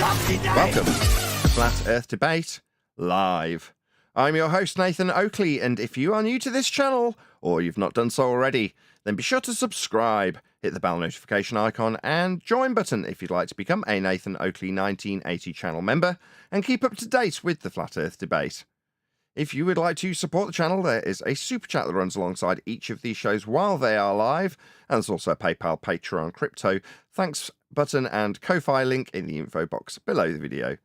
Welcome to Flat Earth Debate Live. I'm your host, Nathan Oakley, and if you are new to this channel, or you've not done so already, then be sure to subscribe, hit the bell notification icon, and join button if you'd like to become a Nathan Oakley 1980 channel member, and keep up to date with the Flat Earth Debate. If you would like to support the channel, there is a super chat that runs alongside each of these shows while they are live, and there's also a PayPal, Patreon, crypto, thanks button and Ko-Fi link in the info box below the video.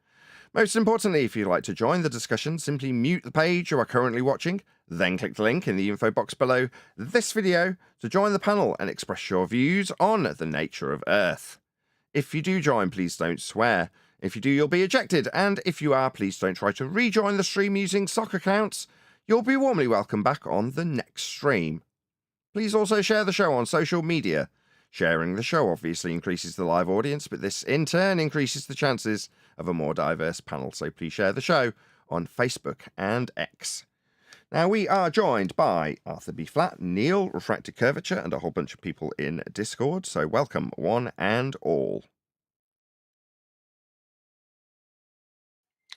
Most importantly, if you'd like to join the discussion, simply mute the page you are currently watching, then click the link in the info box below this video to join the panel and express your views on the nature of Earth. If you do join, please don't swear. If you do, you'll be ejected, and if you are, please don't try to rejoin the stream using sock accounts. You'll be warmly welcome back on the next stream. Please also share the show on social media. Sharing the show obviously increases the live audience, but this in turn increases the chances of a more diverse panel, so please share the show on Facebook and X. Now, we are joined by Arthur B. Flat, Neil, Refracted Curvature, and a whole bunch of people in Discord, so welcome one and all.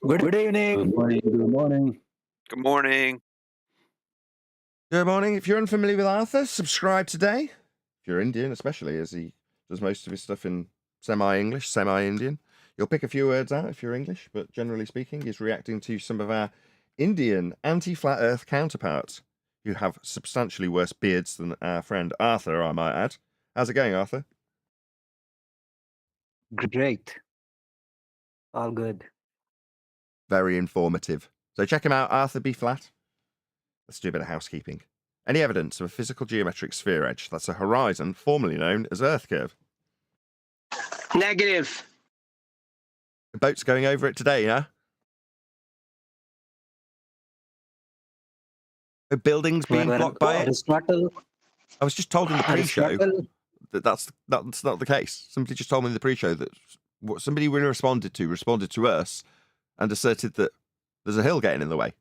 Good evening. Good morning. Good morning. Good morning. Good morning. If you're unfamiliar with Arthur, subscribe today. If you're Indian, especially, as he does most of his stuff in semi-English, semi-Indian. You'll pick a few words out if you're English, but generally speaking, he's reacting to some of our Indian anti-flat Earth counterparts who have substantially worse beards than our friend Arthur, I might add. How's it going, Arthur? Great. All good. Very informative. So check him out, Arthur B. Flat. Let's do a bit of housekeeping. Any evidence of a physical geometric sphere edge, that's a horizon formerly known as Earth curve? Negative. The boat's going over it today, yeah? A building's being blocked by it? Aristotle. I was just told in the pre-show that that's not the case. Somebody just told me in the pre-show that what somebody we responded to us and asserted that there's a hill getting in the way.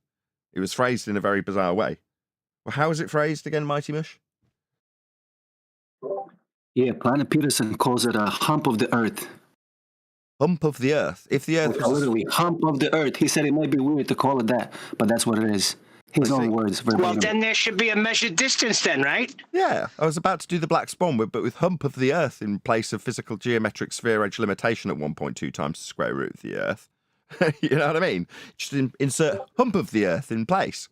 It was phrased in a very bizarre way. Well, how is it phrased again, Mighty Mush? Yeah, Planet Peterson calls it a hump of the Earth. Hump of the Earth. If the Earth was Literally, hump of the Earth. He said it might be weird to call it that, but that's what it is. His own words. Verbatim. Well, then there should be a measured distance then, right? Yeah, I was about to do the black swan, but with hump of the Earth in place of physical geometric sphere edge limitation at 1.2 times the square root of the Earth. You know what I mean? Just insert hump of the Earth in place.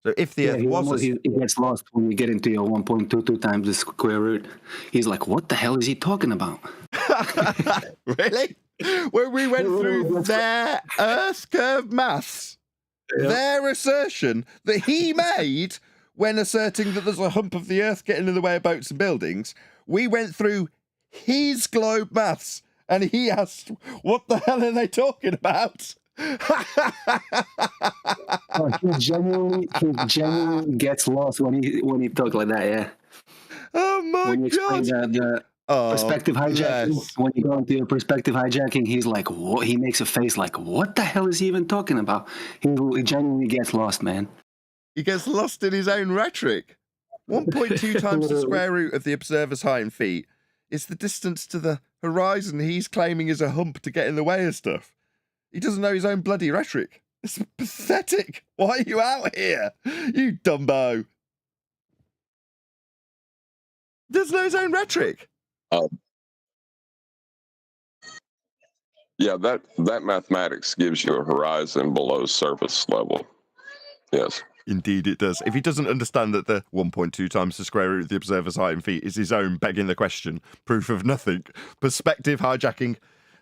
So if the Earth was... He gets lost when you get into your 1.22 times the square root. He's like, what the hell is he talking about? Really? When we went through their Earth curve maths, their assertion that he made when asserting that there's a hump of the Earth getting in the way of boats and buildings, we went through his globe maths and he asked, what the hell are they talking about? He genuinely gets lost when he talks like that, yeah. Oh my when you God. explain the perspective hijacking, yes. When you go into your perspective hijacking, he's like, what? He makes a face like, what the hell is he even talking about? He genuinely gets lost, man. He gets lost in his own rhetoric. 1.2 times the square root of the observer's height in feet is the distance to the horizon he's claiming is a hump to get in the way of stuff. He doesn't know his own bloody rhetoric. It's pathetic. Why are you out here? You dumbo. Doesn't know his own rhetoric. Yeah, that mathematics gives you a horizon below surface level. Yes. Indeed it does. If he doesn't understand that the 1.2 times the square root of the observer's height in feet is his own begging the question, proof of nothing, perspective hijacking,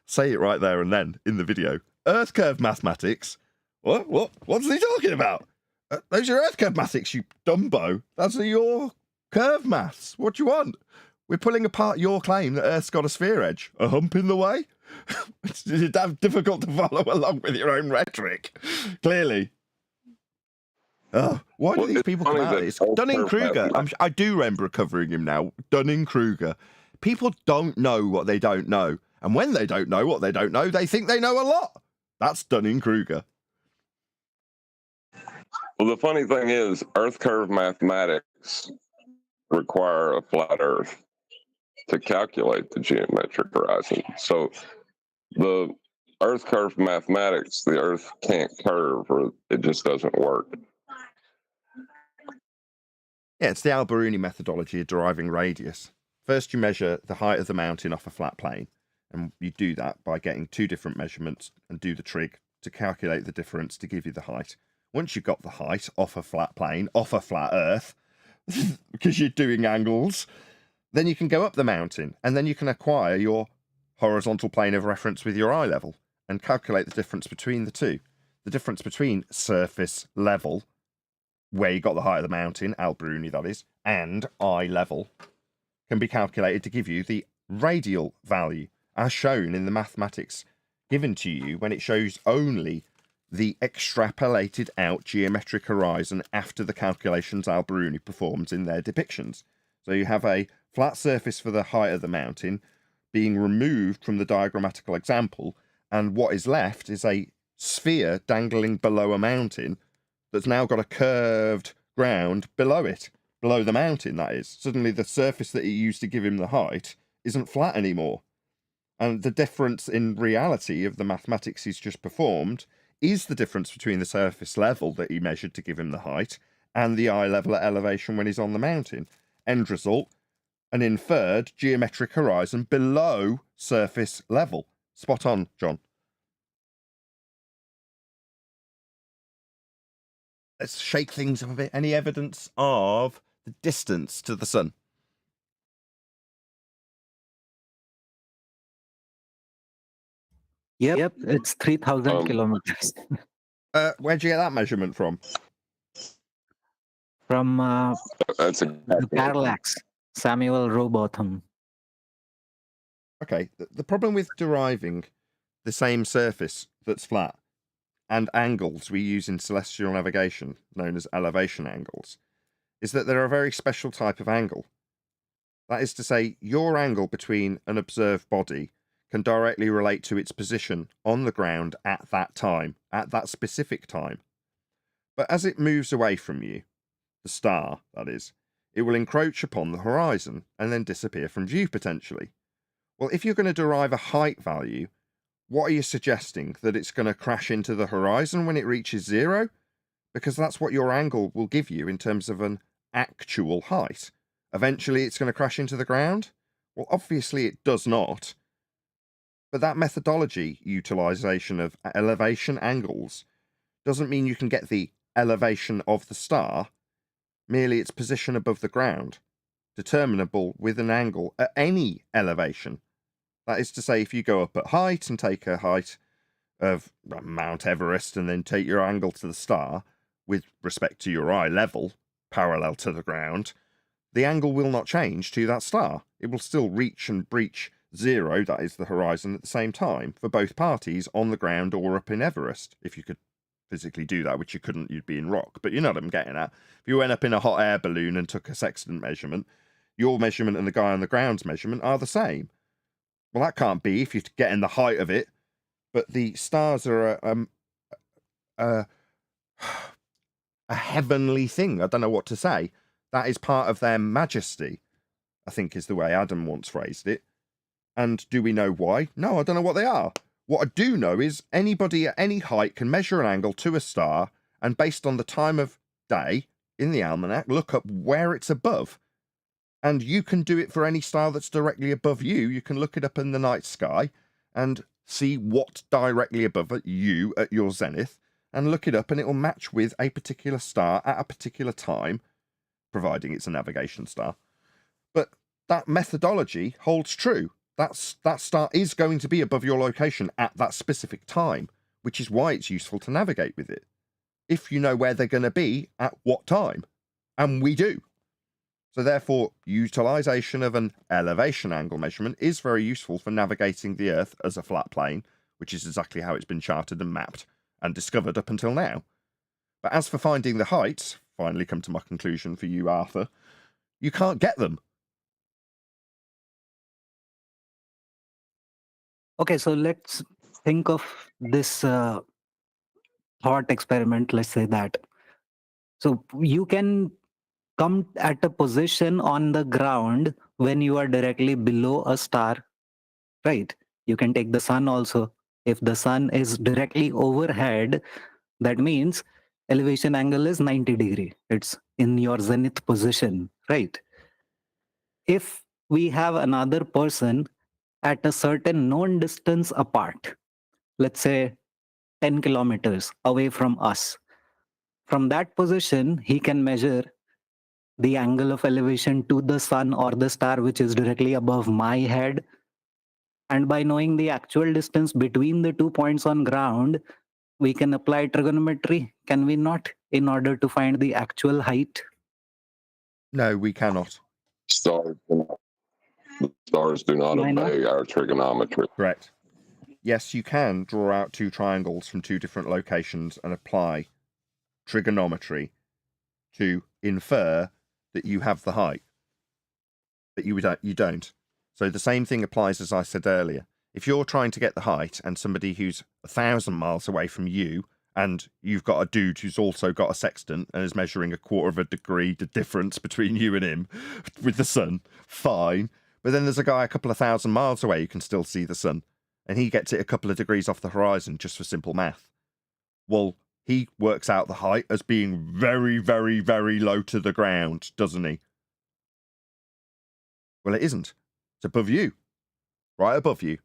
say it right there and then in the video. Earth curve mathematics? What's he talking about? Those are Earth curve mathematics, you dumbo. That's your curve maths. What do you want? We're pulling apart your claim that Earth's got a sphere edge. A hump in the way? It's difficult to follow along with your own rhetoric. Clearly. Oh, why do these people come out? It's Dunning-Kruger. I do remember covering him now. Dunning-Kruger. People don't know what they don't know. And when they don't know what they don't know, they think they know a lot. That's Dunning-Kruger. Well, the funny thing is, Earth curve mathematics require a flat Earth to calculate the geometric horizon. So the Earth curve mathematics, the Earth can't curve, or it just doesn't work. Yeah, it's the Al-Biruni methodology of deriving radius. First, you measure the height of the mountain off a flat plane, and you do that by getting two different measurements and do the trig to calculate the difference to give you the height. Once you've got the height off a flat plane, off a flat Earth, because you're doing angles, then you can go up the mountain, and then you can acquire your horizontal plane of reference with your eye level and calculate the difference between the two. The difference between surface level, where you got the height of the mountain, Al-Biruni that is, and eye level, can be calculated to give you the radial value, as shown in the mathematics given to you when it shows only the extrapolated out geometric horizon after the calculations Al-Biruni performs in their depictions. So you have a flat surface for the height of the mountain being removed from the diagrammatical example, and what is left is a sphere dangling below a mountain that's now got a curved ground below it, below the mountain, that is. Suddenly the surface that he used to give him the height isn't flat anymore. And the difference in reality of the mathematics he's just performed is the difference between the surface level that he measured to give him the height and the eye level at elevation when he's on the mountain. End result, an inferred geometric horizon below surface level. Spot on, John. Let's shake things up a bit. Any evidence of the distance to the sun? Yep, it's 3,000 Um, kilometers Where'd you get that measurement from? from That's the exactly. parallax, Samuel Rowbotham. Okay, the problem with deriving the same surface that's flat and angles we use in celestial navigation, known as elevation angles, is that they're a very special type of angle. That is to say, your angle between an observed body can directly relate to its position on the ground at that time, at that specific time. But as it moves away from you, the star, that is, it will encroach upon the horizon and then disappear from view potentially. Well, if you're going to derive a height value, what are you suggesting? That it's going to crash into the horizon when it reaches zero? Because that's what your angle will give you in terms of an actual height. Eventually it's going to crash into the ground? Well, obviously it does not. But that methodology utilization of elevation angles doesn't mean you can get the elevation of the star, merely its position above the ground, determinable with an angle at any elevation. That is to say, if you go up at height and take a height of Mount Everest and then take your angle to the star with respect to your eye level, parallel to the ground, the angle will not change to that star. It will still reach and breach zero, that is the horizon, at the same time for both parties on the ground or up in Everest. If you could physically do that, which you couldn't, you'd be in rock. But you know what I'm getting at. If you went up in a hot air balloon and took a sextant measurement, your measurement and the guy on the ground's measurement are the same. Well, that can't be if you're getting the height of it. But the stars are a heavenly thing. I don't know what to say. That is part of their majesty, I think is the way Adam once phrased it. And do we know why? No, I don't know what they are. What I do know is anybody at any height can measure an angle to a star and based on the time of day in the almanac, look up where it's above. And you can do it for any star that's directly above you. You can look it up in the night sky and see what's directly above you at your zenith and look it up and it will match with a particular star at a particular time, providing it's a navigation star. But that methodology holds true. That star is going to be above your location at that specific time, which is why it's useful to navigate with it. If you know where they're going to be at what time, and we do. So therefore, utilization of an elevation angle measurement is very useful for navigating the Earth as a flat plane, which is exactly how it's been charted and mapped and discovered up until now. But as for finding the heights, finally come to my conclusion for you, Arthur, you can't get them. Okay, so let's think of this thought experiment, let's say that. So you can come at a position on the ground when you are directly below a star, right? You can take the sun also. If the sun is directly overhead, that means elevation angle is 90 degree. It's in your zenith position, right? If we have another person at a certain known distance apart, let's say 10 kilometers away from us, from that position, he can measure the angle of elevation to the sun or the star, which is directly above my head. And by knowing the actual distance between the 2 points on ground, we can apply trigonometry, can we not, in order to find the actual height? No, we cannot. Stars do not Why not? obey our trigonometry. Correct. Yes, you can draw out two triangles from two different locations and apply trigonometry to infer that you have the height, but you don't. So the same thing applies as I said earlier. If you're trying to get the height and somebody who's 1,000 miles away from you, and you've got a dude who's also got a sextant and is measuring 1/4 of a degree the difference between you and him with the sun, fine. But then there's a guy a couple of 1,000 miles away who can still see the sun, and he gets it a couple of degrees off the horizon just for simple math. Well, he works out the height as being very, very, very low to the ground, doesn't he? Well, it isn't. It's above you. Right above you.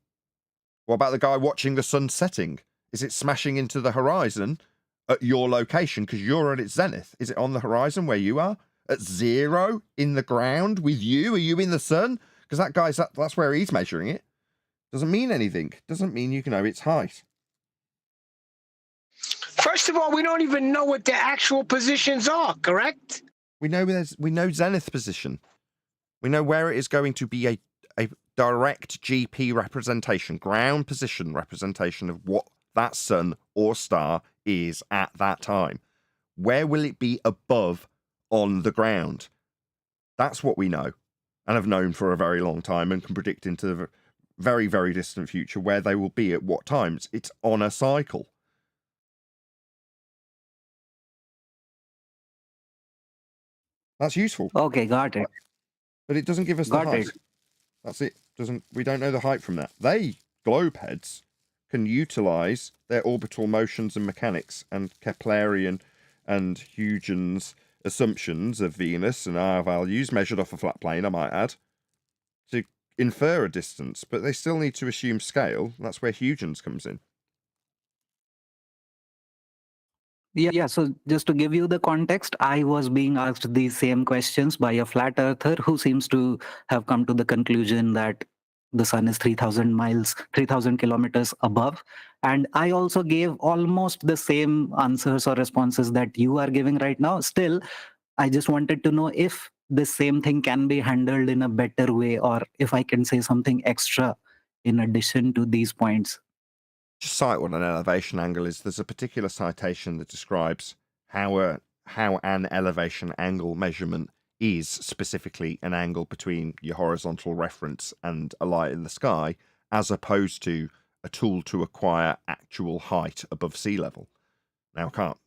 What about the guy watching the sun setting? Is it smashing into the horizon at your location because you're at its zenith? Is it on the horizon where you are? At 0 in the ground with you? Are you in the sun? Because that guy's that's where he's measuring it. Doesn't mean anything. Doesn't mean you can know its height. First of all, we don't even know what the actual positions are, correct? We know zenith position. We know where it is going to be a direct GP representation, ground position representation of what that sun or star is at that time. Where will it be above on the ground? That's what we know and have known for a very long time and can predict into the very, very distant future where they will be at what times. It's on a cycle. That's useful. Okay, got it. But it doesn't give us the Got height. it. That's it. We don't know the height from that. They, globe heads, can utilize their orbital motions and mechanics and Keplerian and Huygens assumptions of Venus and R values measured off a flat plane, I might add, to infer a distance, but they still need to assume scale. That's where Huygens comes in. Yeah, so just to give you the context, I was being asked these same questions by a flat earther who seems to have come to the conclusion that the sun is 3,000 kilometers above. And I also gave almost the same answers or responses that you are giving right now. Still, I just wanted to know if the same thing can be handled in a better way, or if I can say something extra in addition to these points. Just cite what an elevation angle is. There's a particular citation that describes how an elevation angle measurement is specifically an angle between your horizontal reference and a light in the sky, as opposed to a tool to acquire actual height above sea level. Now, I can't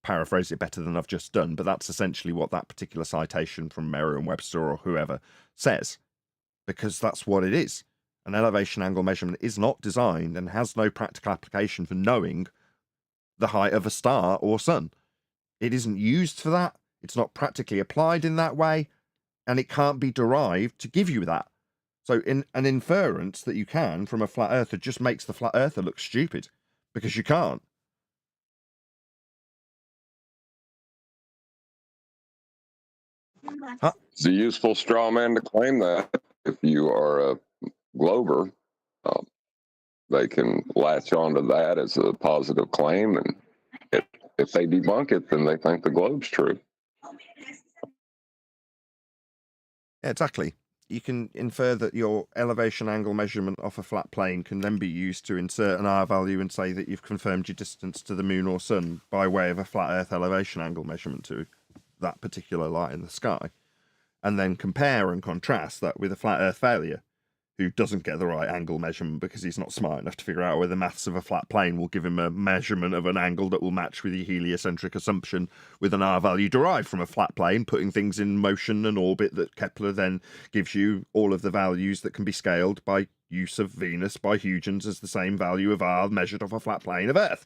paraphrase it better than I've just done, but that's essentially what that particular citation from Merriam-Webster or whoever says, because that's what it is. An elevation angle measurement is not designed and has no practical application for knowing the height of a star or sun. It isn't used for that. It's not practically applied in that way, and it can't be derived to give you that. So an inference that you can from a flat earther just makes the flat earther look stupid, because you can't. Huh? It's a useful straw man to claim that if you are a glober, they can latch onto that as a positive claim, and if they debunk it, then they think the globe's true. Yeah, exactly. You can infer that your elevation angle measurement off a flat plane can then be used to insert an R value and say that you've confirmed your distance to the moon or sun by way of a flat earth elevation angle measurement to that particular light in the sky, and then compare and contrast that with a flat earth failure who doesn't get the right angle measurement because he's not smart enough to figure out whether the maths of a flat plane will give him a measurement of an angle that will match with the heliocentric assumption with an R value derived from a flat plane, putting things in motion and orbit that Kepler then gives you all of the values that can be scaled by use of Venus by Huygens as the same value of R measured off a flat plane of Earth.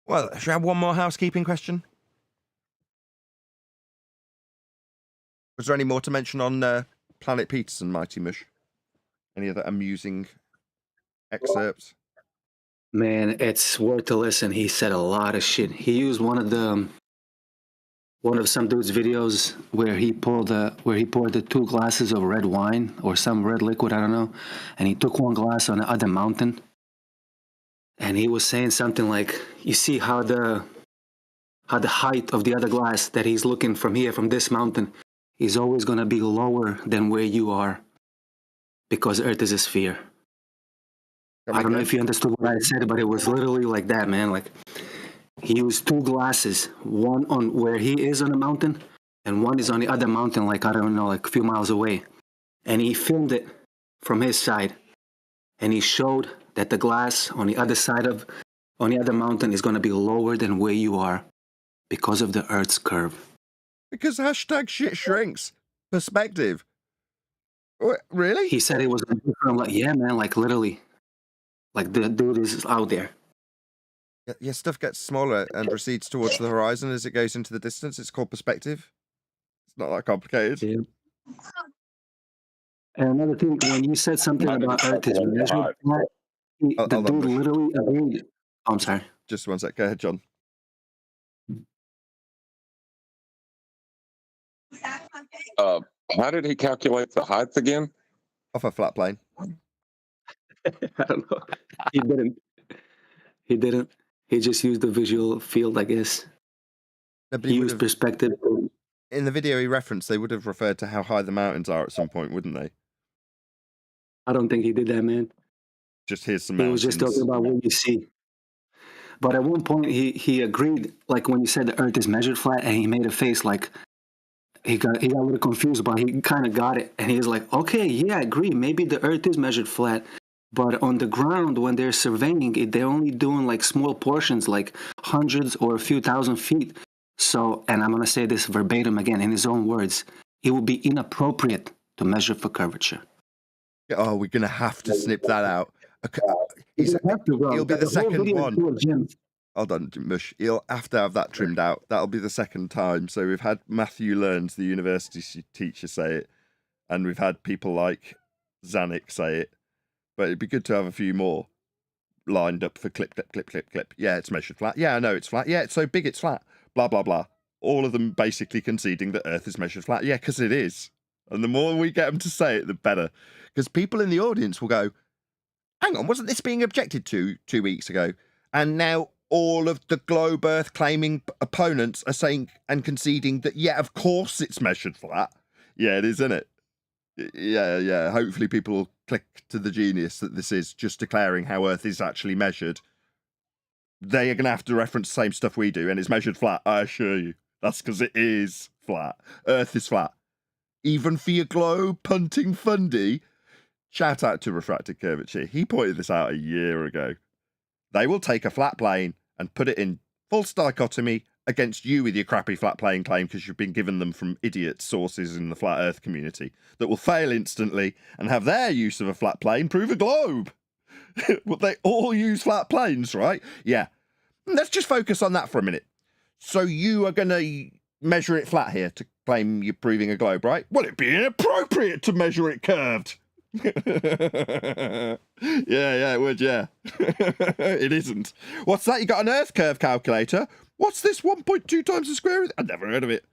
Well, should I have one more housekeeping question? Was there any more to mention on Planet Peterson, Mighty Mush? Any other amusing excerpts? Man, it's worth to listen. He said a lot of shit. He used one of some dude's videos where he poured the 2 glasses of red wine or some red liquid, I don't know, and he took 1 glass on the other mountain, and he was saying something like, you see how the height of the other glass that he's looking from here, from this mountain, is always going to be lower than where you are, because Earth is a sphere. I don't know if you understood what I said, but it was literally like that, man. Like, he used 2 glasses, one on where he is on the mountain, and one is on the other mountain, like, I don't know, like a few miles away. And he filmed it from his side. And he showed that the glass on the other mountain is going to be lower than where you are because of the Earth's curve. Because hashtag shit shrinks. Perspective. Really? He said it was different. Like, yeah, man, like literally. Like, the dude is out there. Yeah, stuff gets smaller and recedes towards the horizon as it goes into the distance. It's called perspective. It's not that complicated. Yeah. And another thing, when you said something about Earth is measured, the dude literally agreed. Oh, I'm sorry. Just one sec. Go ahead, John. How did he calculate the height again? Off a flat plane. I don't know. He didn't. He just used the visual field, I guess. He used perspective. In the video he referenced, they would have referred to how high the mountains are at some point, wouldn't they? I don't think he did that, man. Just here's some mountains. He was just talking about what you see. But at one point, he agreed, like when you said the Earth is measured flat, and he made a face like he got a little confused, but he kind of got it. And he was like, okay, yeah, I agree. Maybe the Earth is measured flat. But on the ground, when they're surveying it, they're only doing like small portions, like hundreds or a few thousand feet. So, and I'm going to say this verbatim again in his own words, it would be inappropriate to measure for curvature. Oh, we're going to have to snip that out. He'll be the second one. Hold on, Mush. He'll have to have that trimmed out. That'll be the second time. So we've had Matthew Learns, the university teacher, say it. And we've had people like Zanuck say it. But it'd be good to have a few more lined up for clip. Yeah, it's measured flat. Yeah, I know it's flat. Yeah, it's so big it's flat. Blah, blah, blah. All of them basically conceding that Earth is measured flat. Yeah, because it is. And the more we get them to say it, the better. Because people in the audience will go, hang on, wasn't this being objected to 2 weeks ago? And now all of the globe Earth claiming opponents are saying and conceding that, yeah, of course it's measured flat. Yeah, it is, isn't it? Yeah. Hopefully people will click to the genius that this is just declaring how Earth is actually measured. They are going to have to reference the same stuff we do, and it's measured flat, I assure you. That's because it is flat. Earth is flat. Even for your globe punting fundy, shout out to Refracted Curvature. He pointed this out a year ago. They will take a flat plane and put it in false dichotomy against you with your crappy flat plane claim because you've been given them from idiot sources in the flat Earth community that will fail instantly and have their use of a flat plane prove a globe. Well, they all use flat planes, right? Yeah. Let's just focus on that for a minute. So you are going to measure it flat here to claim you're proving a globe, right? Well, it'd be inappropriate to measure it curved. Yeah, it would, yeah. It isn't. What's that? You got an Earth curve calculator? What's this 1.2 times the square root? I've never heard of it.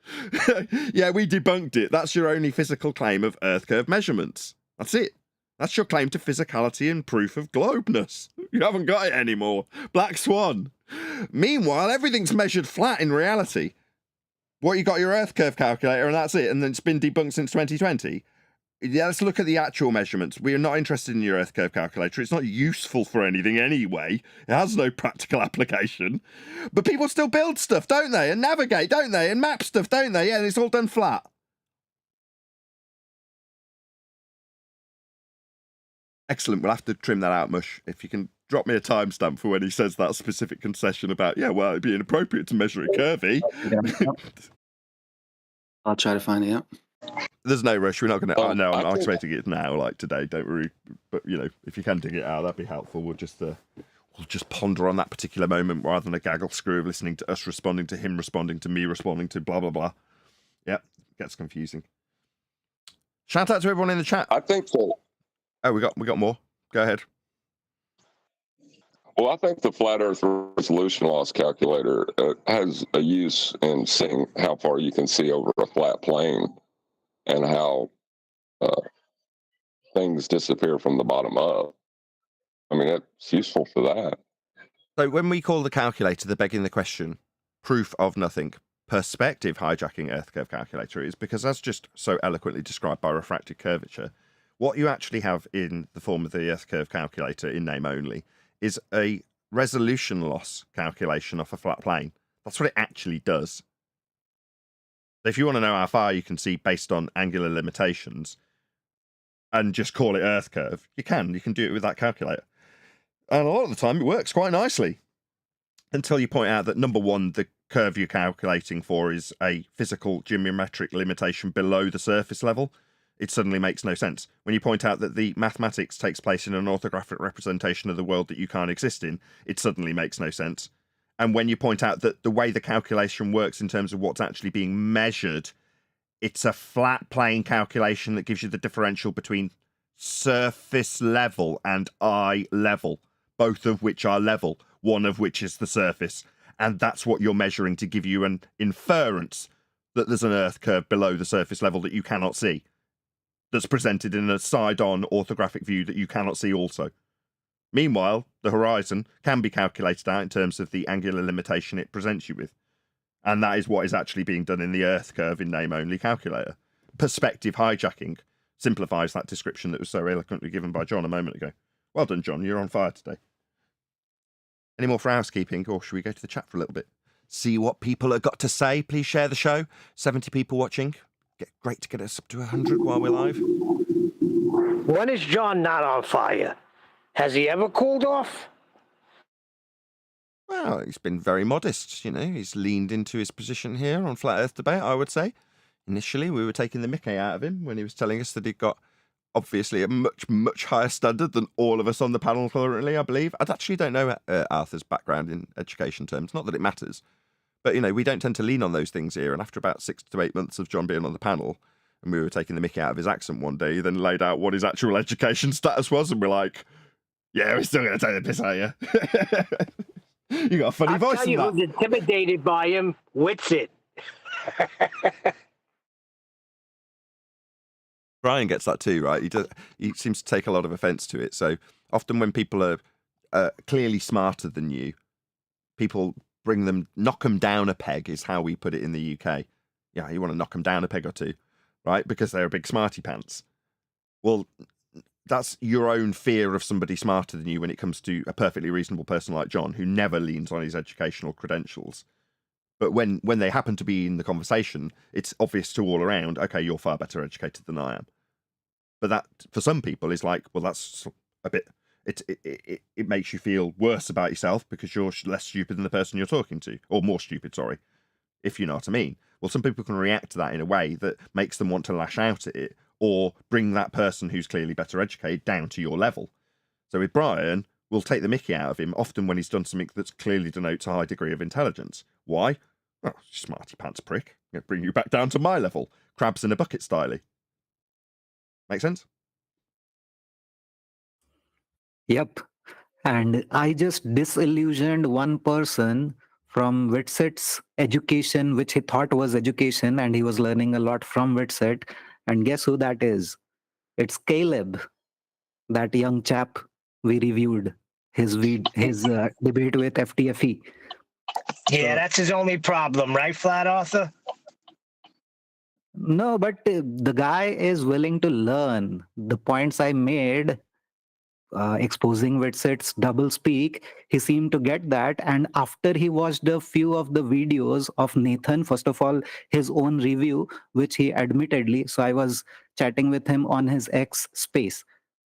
Yeah, we debunked it. That's your only physical claim of Earth curve measurements. That's it. That's your claim to physicality and proof of globeness. You haven't got it anymore. Black Swan. Meanwhile, everything's measured flat in reality. What, you got your Earth curve calculator and that's it, and then it's been debunked since 2020? Yeah, let's look at the actual measurements. We are not interested in your Earth curve calculator. It's not useful for anything anyway. It has no practical application. But people still build stuff, don't they? And navigate, don't they? And map stuff, don't they? Yeah, and it's all done flat. Excellent. We'll have to trim that out, Mush. If you can drop me a timestamp for when he says that specific concession about, yeah, well, it'd be inappropriate to measure it curvy. I'll try to find it out. There's no rush. We're not going to. Well, No, I'm I not think- expecting it now, like today. Don't worry. But if you can dig it out, that'd be helpful. We'll just ponder on that particular moment rather than a gaggle screw of listening to us responding to him, responding to me, responding to blah blah blah. Yep, gets confusing. Shout out to everyone in the chat. I think so. Oh, we got more. Go ahead. Well, I think the flat Earth resolution loss calculator has a use in seeing how far you can see over a flat plane and how things disappear from the bottom up. I mean, it's useful for that. So when we call the calculator the begging the question, proof of nothing, perspective hijacking Earth curve calculator is because, as just so eloquently described by refracted curvature, what you actually have in the form of the Earth curve calculator in name only is a resolution loss calculation of a flat plane. That's what it actually does. If you want to know how far you can see based on angular limitations and just call it Earth curve, you can do it with that calculator. And a lot of the time it works quite nicely until you point out that, number one, the curve you're calculating for is a physical geometric limitation below the surface level. It suddenly makes no sense. When you point out that the mathematics takes place in an orthographic representation of the world that you can't exist in, it suddenly makes no sense. And when you point out that the way the calculation works in terms of what's actually being measured, it's a flat plane calculation that gives you the differential between surface level and eye level, both of which are level, one of which is the surface. And that's what you're measuring to give you an inference that there's an Earth curve below the surface level that you cannot see, that's presented in a side-on orthographic view that you cannot see also. Meanwhile, the horizon can be calculated out in terms of the angular limitation it presents you with. And that is what is actually being done in the Earth curve in name-only calculator. Perspective hijacking simplifies that description that was so eloquently given by John a moment ago. Well done, John. You're on fire today. Any more for housekeeping, or should we go to the chat for a little bit? See what people have got to say. Please share the show. 70 people watching. Great to get us up to 100 while we're live. When is John not on fire? Has he ever cooled off? Well, he's been very modest, He's leaned into his position here on Flat Earth Debate, I would say. Initially, we were taking the mickey out of him when he was telling us that he'd got, obviously, a much, much higher standard than all of us on the panel currently, I believe. I actually don't know Arthur's background in education terms. Not that it matters. But, we don't tend to lean on those things here. And after about 6 to 8 months of John being on the panel, and we were taking the mickey out of his accent one day, he then laid out what his actual education status was, and we're like, yeah, we're still going to take the piss out of you. You got a funny voice. I'll tell you who's intimidated by him. Witsit. Brian gets that too, right? He seems to take a lot of offence to it. So often when people are clearly smarter than you, people knock them down a peg is how we put it in the UK. Yeah, you want to knock them down a peg or two, right? Because they're a big smarty pants. Well, that's your own fear of somebody smarter than you when it comes to a perfectly reasonable person like John, who never leans on his educational credentials. But when they happen to be in the conversation, it's obvious to all around, okay, you're far better educated than I am. But that, for some people, is like, well, that's a bit... It makes you feel worse about yourself because you're less stupid than the person you're talking to. Or more stupid, sorry, if you know what I mean. Well, some people can react to that in a way that makes them want to lash out at it or bring that person who's clearly better educated down to your level. So with Brian, we'll take the mickey out of him, often when he's done something that clearly denotes a high degree of intelligence. Why? Oh, smarty pants prick. I'm going to bring you back down to my level. Crabs in a bucket style. Make sense? Yep. And I just disillusioned one person from Witsit's education, which he thought was education, and he was learning a lot from Witsit. And guess who that is? It's Caleb, that young chap we reviewed his debate with FTFE. Yeah, that's his only problem, right, Flat Arthur? No, but the guy is willing to learn. The points I made, exposing Witsit's double speak, he seemed to get that. And after he watched a few of the videos of Nathan, first of all, his own review, which he admittedly, so I was chatting with him on his X space,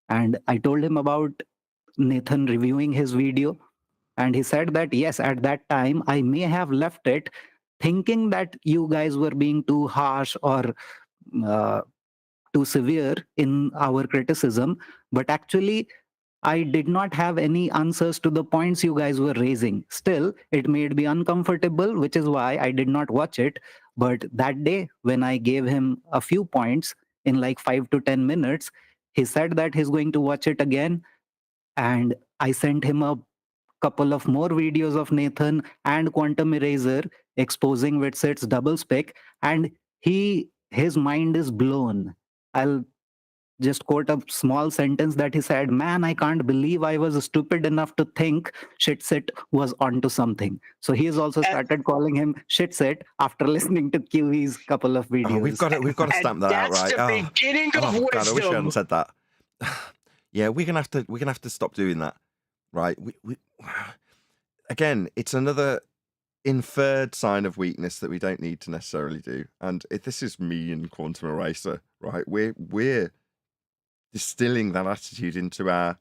and I told him about Nathan reviewing his video. And he said that, yes, at that time, I may have left it thinking that you guys were being too harsh or uh, too severe in our criticism, but actually I did not have any answers to the points you guys were raising. Still, it made me uncomfortable, which is why I did not watch it. But that day, when I gave him a few points in like 5 to 10 minutes, he said that he's going to watch it again. And I sent him a couple of more videos of Nathan and Quantum Eraser exposing Witset's doublespeak, and his mind is blown. I'll just quote a small sentence that he said, "Man, I can't believe I was stupid enough to think Shitset was onto something." So he has also started calling him Shitset after listening to QE's couple of videos. Oh, we've got to stamp that out, right? That's the beginning of wisdom. God, I wish I hadn't said that. Yeah, we're gonna have to stop doing that, right? We again, it's another inferred sign of weakness that we don't need to necessarily do. And this is me and Quantum Eraser, right? We're distilling that attitude into our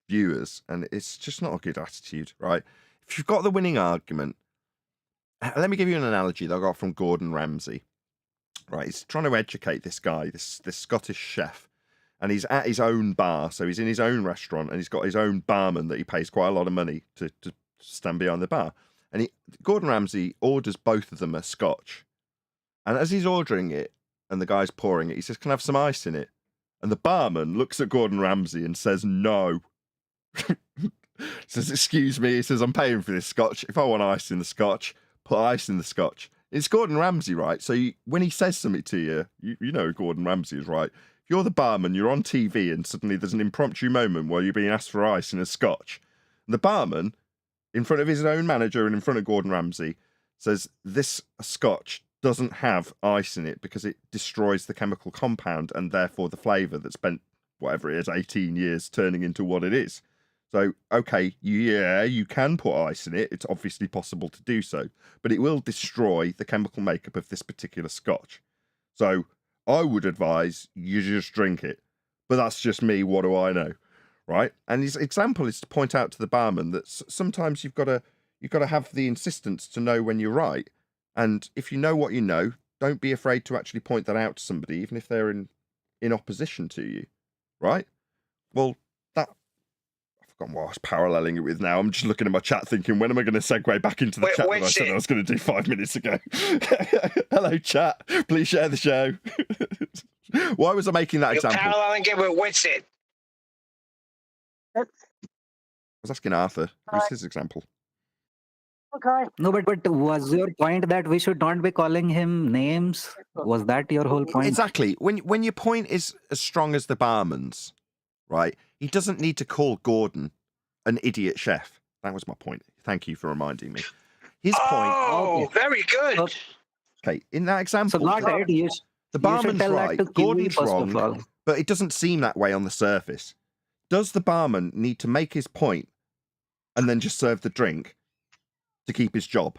viewers, and it's just not a good attitude, right? If you've got the winning argument, let me give you an analogy that I got from Gordon Ramsay. Right, he's trying to educate this guy, this Scottish chef, and he's at his own bar, so he's in his own restaurant, and he's got his own barman that he pays quite a lot of money to stand behind the bar. And Gordon Ramsay orders both of them a scotch, and as he's ordering it, and the guy's pouring it, he says, "Can I have some ice in it?" And the barman looks at Gordon Ramsay and says, "No." Says, "Excuse me," he says, "I'm paying for this scotch. If I want ice in the scotch, put ice in the scotch." It's Gordon Ramsay, right? So when he says something to you, you know Gordon Ramsay is right. If you're the barman, you're on TV, and suddenly there's an impromptu moment where you're being asked for ice in a scotch. And the barman, in front of his own manager and in front of Gordon Ramsay, says, "This scotch doesn't have ice in it because it destroys the chemical compound and therefore the flavour that spent, whatever it is, 18 years turning into what it is. So, okay, yeah, you can put ice in it. It's obviously possible to do so, but it will destroy the chemical makeup of this particular scotch. So I would advise you just drink it. But that's just me. What do I know?" Right? And his example is to point out to the barman that sometimes you've got to have the insistence to know when you're right. And if you know what you know, don't be afraid to actually point that out to somebody, even if they're in opposition to you. Right? Well, I've forgotten what I was paralleling it with now. I'm just looking at my chat thinking, when am I going to segue back into the chat that I said I was going to do 5 minutes ago? Hello, chat. Please share the show. Why was I making that example? You're paralleling it with Witsit. I was asking Arthur. Who's his example? Okay. No, but was your point that we should not be calling him names? Was that your whole point? Exactly. When your point is as strong as the barman's, right? He doesn't need to call Gordon an idiot chef. That was my point. Thank you for reminding me. His point. Oh, very good. Okay, in that example, So not right. the barman's tell that right. to Kiwi Gordon's first of wrong, all. but it doesn't seem that way on the surface. Does the barman need to make his point and then just serve the drink to keep his job?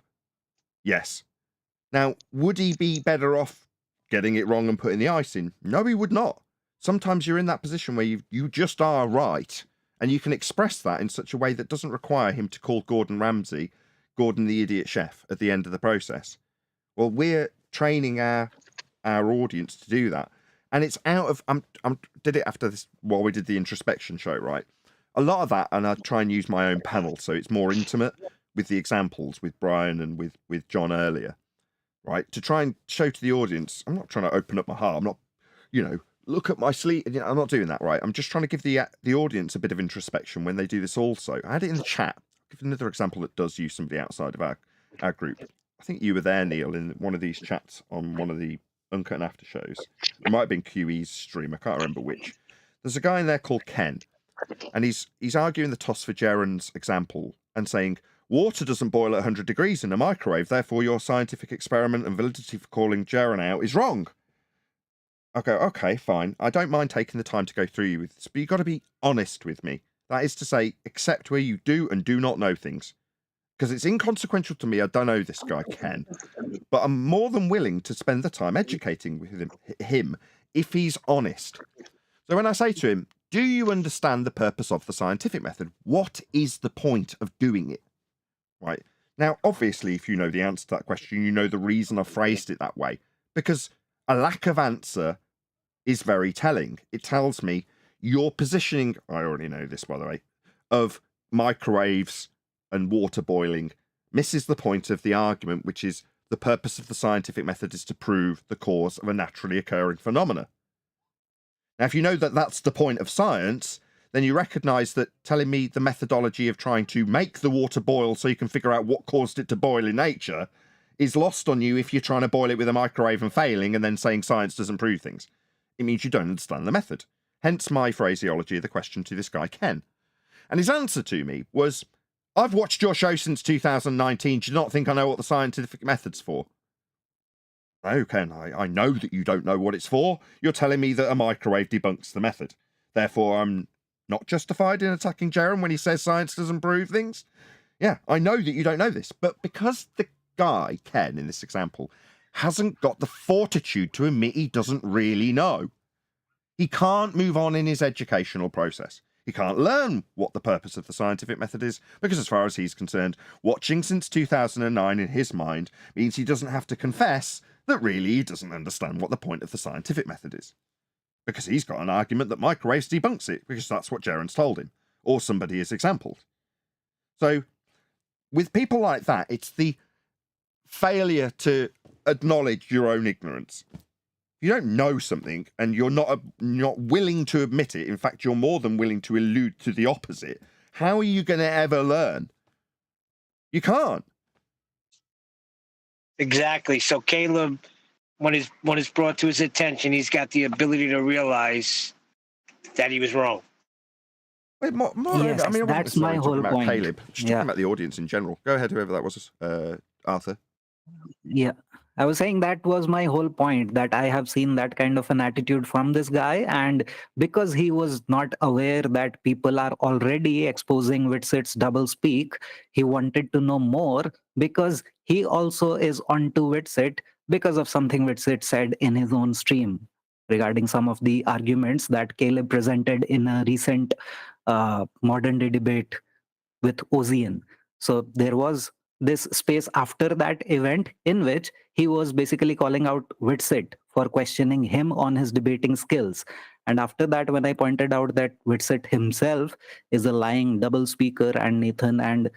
Yes. Now, would he be better off getting it wrong and putting the ice in? No, he would not. Sometimes you're in that position where you just are right, and you can express that in such a way that doesn't require him to call Gordon Ramsay Gordon the idiot chef at the end of the process. Well, we're training our audience to do that, and it's out of did it after this while we did the introspection show, right? A lot of that, and I try and use my own panel so it's more intimate with the examples with Brian and with John earlier, right? To try and show to the audience, I'm not trying to open up my heart. I'm not, look at my sleeve. I'm not doing that, right? I'm just trying to give the audience a bit of introspection when they do this also. I had it in the chat. I'll give another example that does use somebody outside of our group. I think you were there, Neil, in one of these chats on one of the Uncut and After shows. It might have been QE's stream. I can't remember which. There's a guy in there called Ken, and he's arguing the toss for Jaron's example and saying, water doesn't boil at 100 degrees in a microwave, therefore your scientific experiment and validity for calling Jaron out is wrong. Okay, fine. I don't mind taking the time to go through you with this, but you've got to be honest with me. That is to say, accept where you do and do not know things. Because it's inconsequential to me, I don't know this guy, Ken. But I'm more than willing to spend the time educating with him if he's honest. So when I say to him, do you understand the purpose of the scientific method? What is the point of doing it? Right? Now, obviously, if you know the answer to that question, you know the reason I phrased it that way, because a lack of answer is very telling. It tells me your positioning, I already know this, by the way, of microwaves and water boiling misses the point of the argument, which is the purpose of the scientific method is to prove the cause of a naturally occurring phenomena. Now, if you know that that's the point of science, then you recognize that telling me the methodology of trying to make the water boil so you can figure out what caused it to boil in nature is lost on you if you're trying to boil it with a microwave and failing and then saying science doesn't prove things. It means you don't understand the method. Hence my phraseology of the question to this guy, Ken. And his answer to me was, I've watched your show since 2019. Do you not think I know what the scientific method's for? No, Ken, I know that you don't know what it's for. You're telling me that a microwave debunks the method. Therefore, I'm not justified in attacking Jerem when he says science doesn't prove things. Yeah, I know that you don't know this, but because the guy, Ken, in this example, hasn't got the fortitude to admit he doesn't really know, he can't move on in his educational process. He can't learn what the purpose of the scientific method is, because as far as he's concerned, watching since 2009 in his mind means he doesn't have to confess that really he doesn't understand what the point of the scientific method is. Because he's got an argument that microwaves debunks it, because that's what Jaren's told him, or somebody has exampled. So, with people like that, it's the failure to acknowledge your own ignorance. If you don't know something and you're not willing to admit it, in fact, you're more than willing to allude to the opposite, how are you going to ever learn? You can't. Exactly. So Caleb, when it's brought to his attention, he's got the ability to realize that he was wrong. Wait, Yes, I mean, I wasn't that's my necessarily talking whole about point. Caleb, just talking about the audience in general. Go ahead, whoever that was, Arthur. Yeah. I was saying that was my whole point, that I have seen that kind of an attitude from this guy. And because he was not aware that people are already exposing Witsit's doublespeak, he wanted to know more because he also is onto Witsit because of something Witsit said in his own stream regarding some of the arguments that Caleb presented in a recent modern day debate with Ozian. So there was this space after that event in which he was basically calling out Witsit for questioning him on his debating skills. And after that, when I pointed out that Witsit himself is a lying double speaker and Nathan and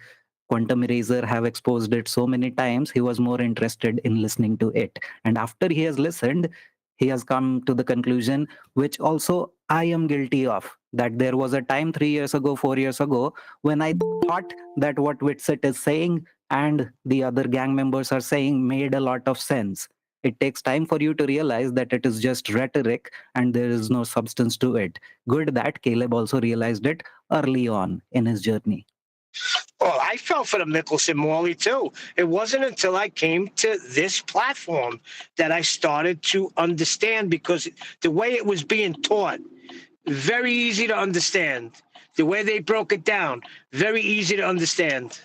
Quantum Eraser have exposed it so many times, he was more interested in listening to it. And after he has listened, he has come to the conclusion, which also I am guilty of, that there was a time 3 years ago, 4 years ago, when I thought that what Witsit is saying and the other gang members are saying made a lot of sense. It takes time for you to realize that it is just rhetoric and there is no substance to it. Good that Caleb also realized it early on in his journey. Oh, I fell for the Mickelson Morley too. It wasn't until I came to this platform that I started to understand, because the way it was being taught, very easy to understand. The way they broke it down, very easy to understand.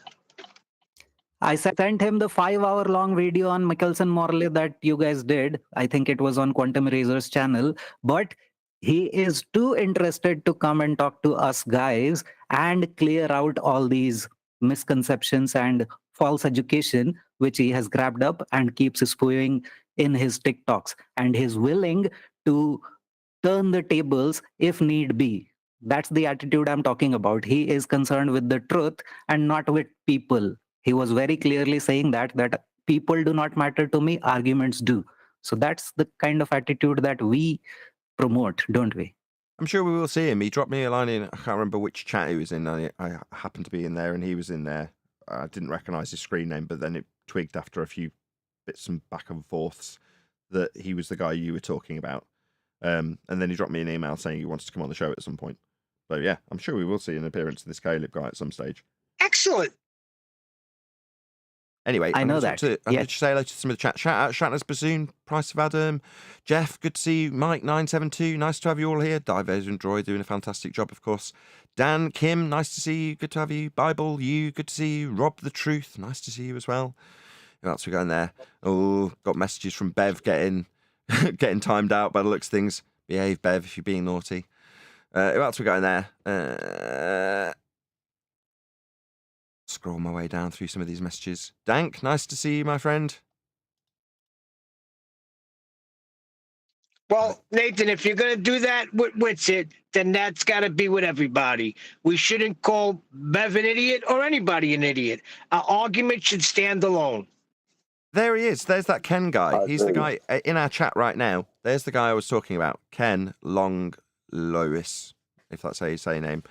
I sent him the 5-hour-long video on Mickelson Morley that you guys did. I think it was on Quantum Razor's channel. But he is too interested to come and talk to us guys and clear out all these misconceptions and false education, which he has grabbed up and keeps spewing in his TikToks. And he's willing to turn the tables if need be. That's the attitude I'm talking about. He is concerned with the truth and not with people. He was very clearly saying that people do not matter to me, arguments do. So that's the kind of attitude that we promote, don't we? I'm sure we will see him. He dropped me a line in, I can't remember which chat he was in. I happened to be in there and he was in there. I didn't recognize his screen name, but then it twigged after a few bits and back and forths that he was the guy you were talking about. And then he dropped me an email saying he wants to come on the show at some point. So yeah, I'm sure we will see an appearance of this Caleb guy at some stage. Excellent. Anyway, I know that. I'm going to say hello to some of the chat. Shout out Shatner's Bassoon, Price of Adam, Jeff, good to see you. Mike972, nice to have you all here. Divers and Droid doing a fantastic job, of course. Dan, Kim, nice to see you. Good to have you. Bible, you, good to see you. Rob the Truth, nice to see you as well. Who else we got in there? Oh, got messages from Bev getting timed out by the looks of things. Behave, Bev, if you're being naughty. Who else we got in there? scroll my way down through some of these messages. Dank, nice to see you, my friend. Well, Nathan, if you're going to do that with Witsit, then that's got to be with everybody. We shouldn't call Bev an idiot or anybody an idiot. Our argument should stand alone. There he is. There's that Ken guy. I He's the agree. guy in our chat right now. There's the guy I was talking about. Ken Long Lois, if that's how you say your name.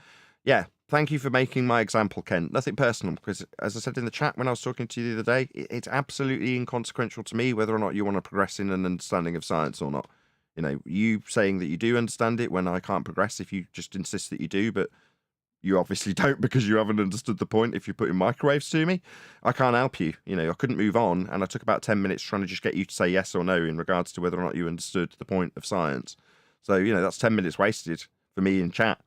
Yeah, thank you for making my example, Ken. Nothing personal, because as I said in the chat when I was talking to you the other day, it's absolutely inconsequential to me whether or not you want to progress in an understanding of science or not. You know, you saying that you do understand it when I can't progress if you just insist that you do, but you obviously don't because you haven't understood the point if you're putting microwaves to me. I can't help you. You know, I couldn't move on, and I took about 10 minutes trying to just get you to say yes or no in regards to whether or not you understood the point of science. So, you know, that's 10 minutes wasted for me in chat.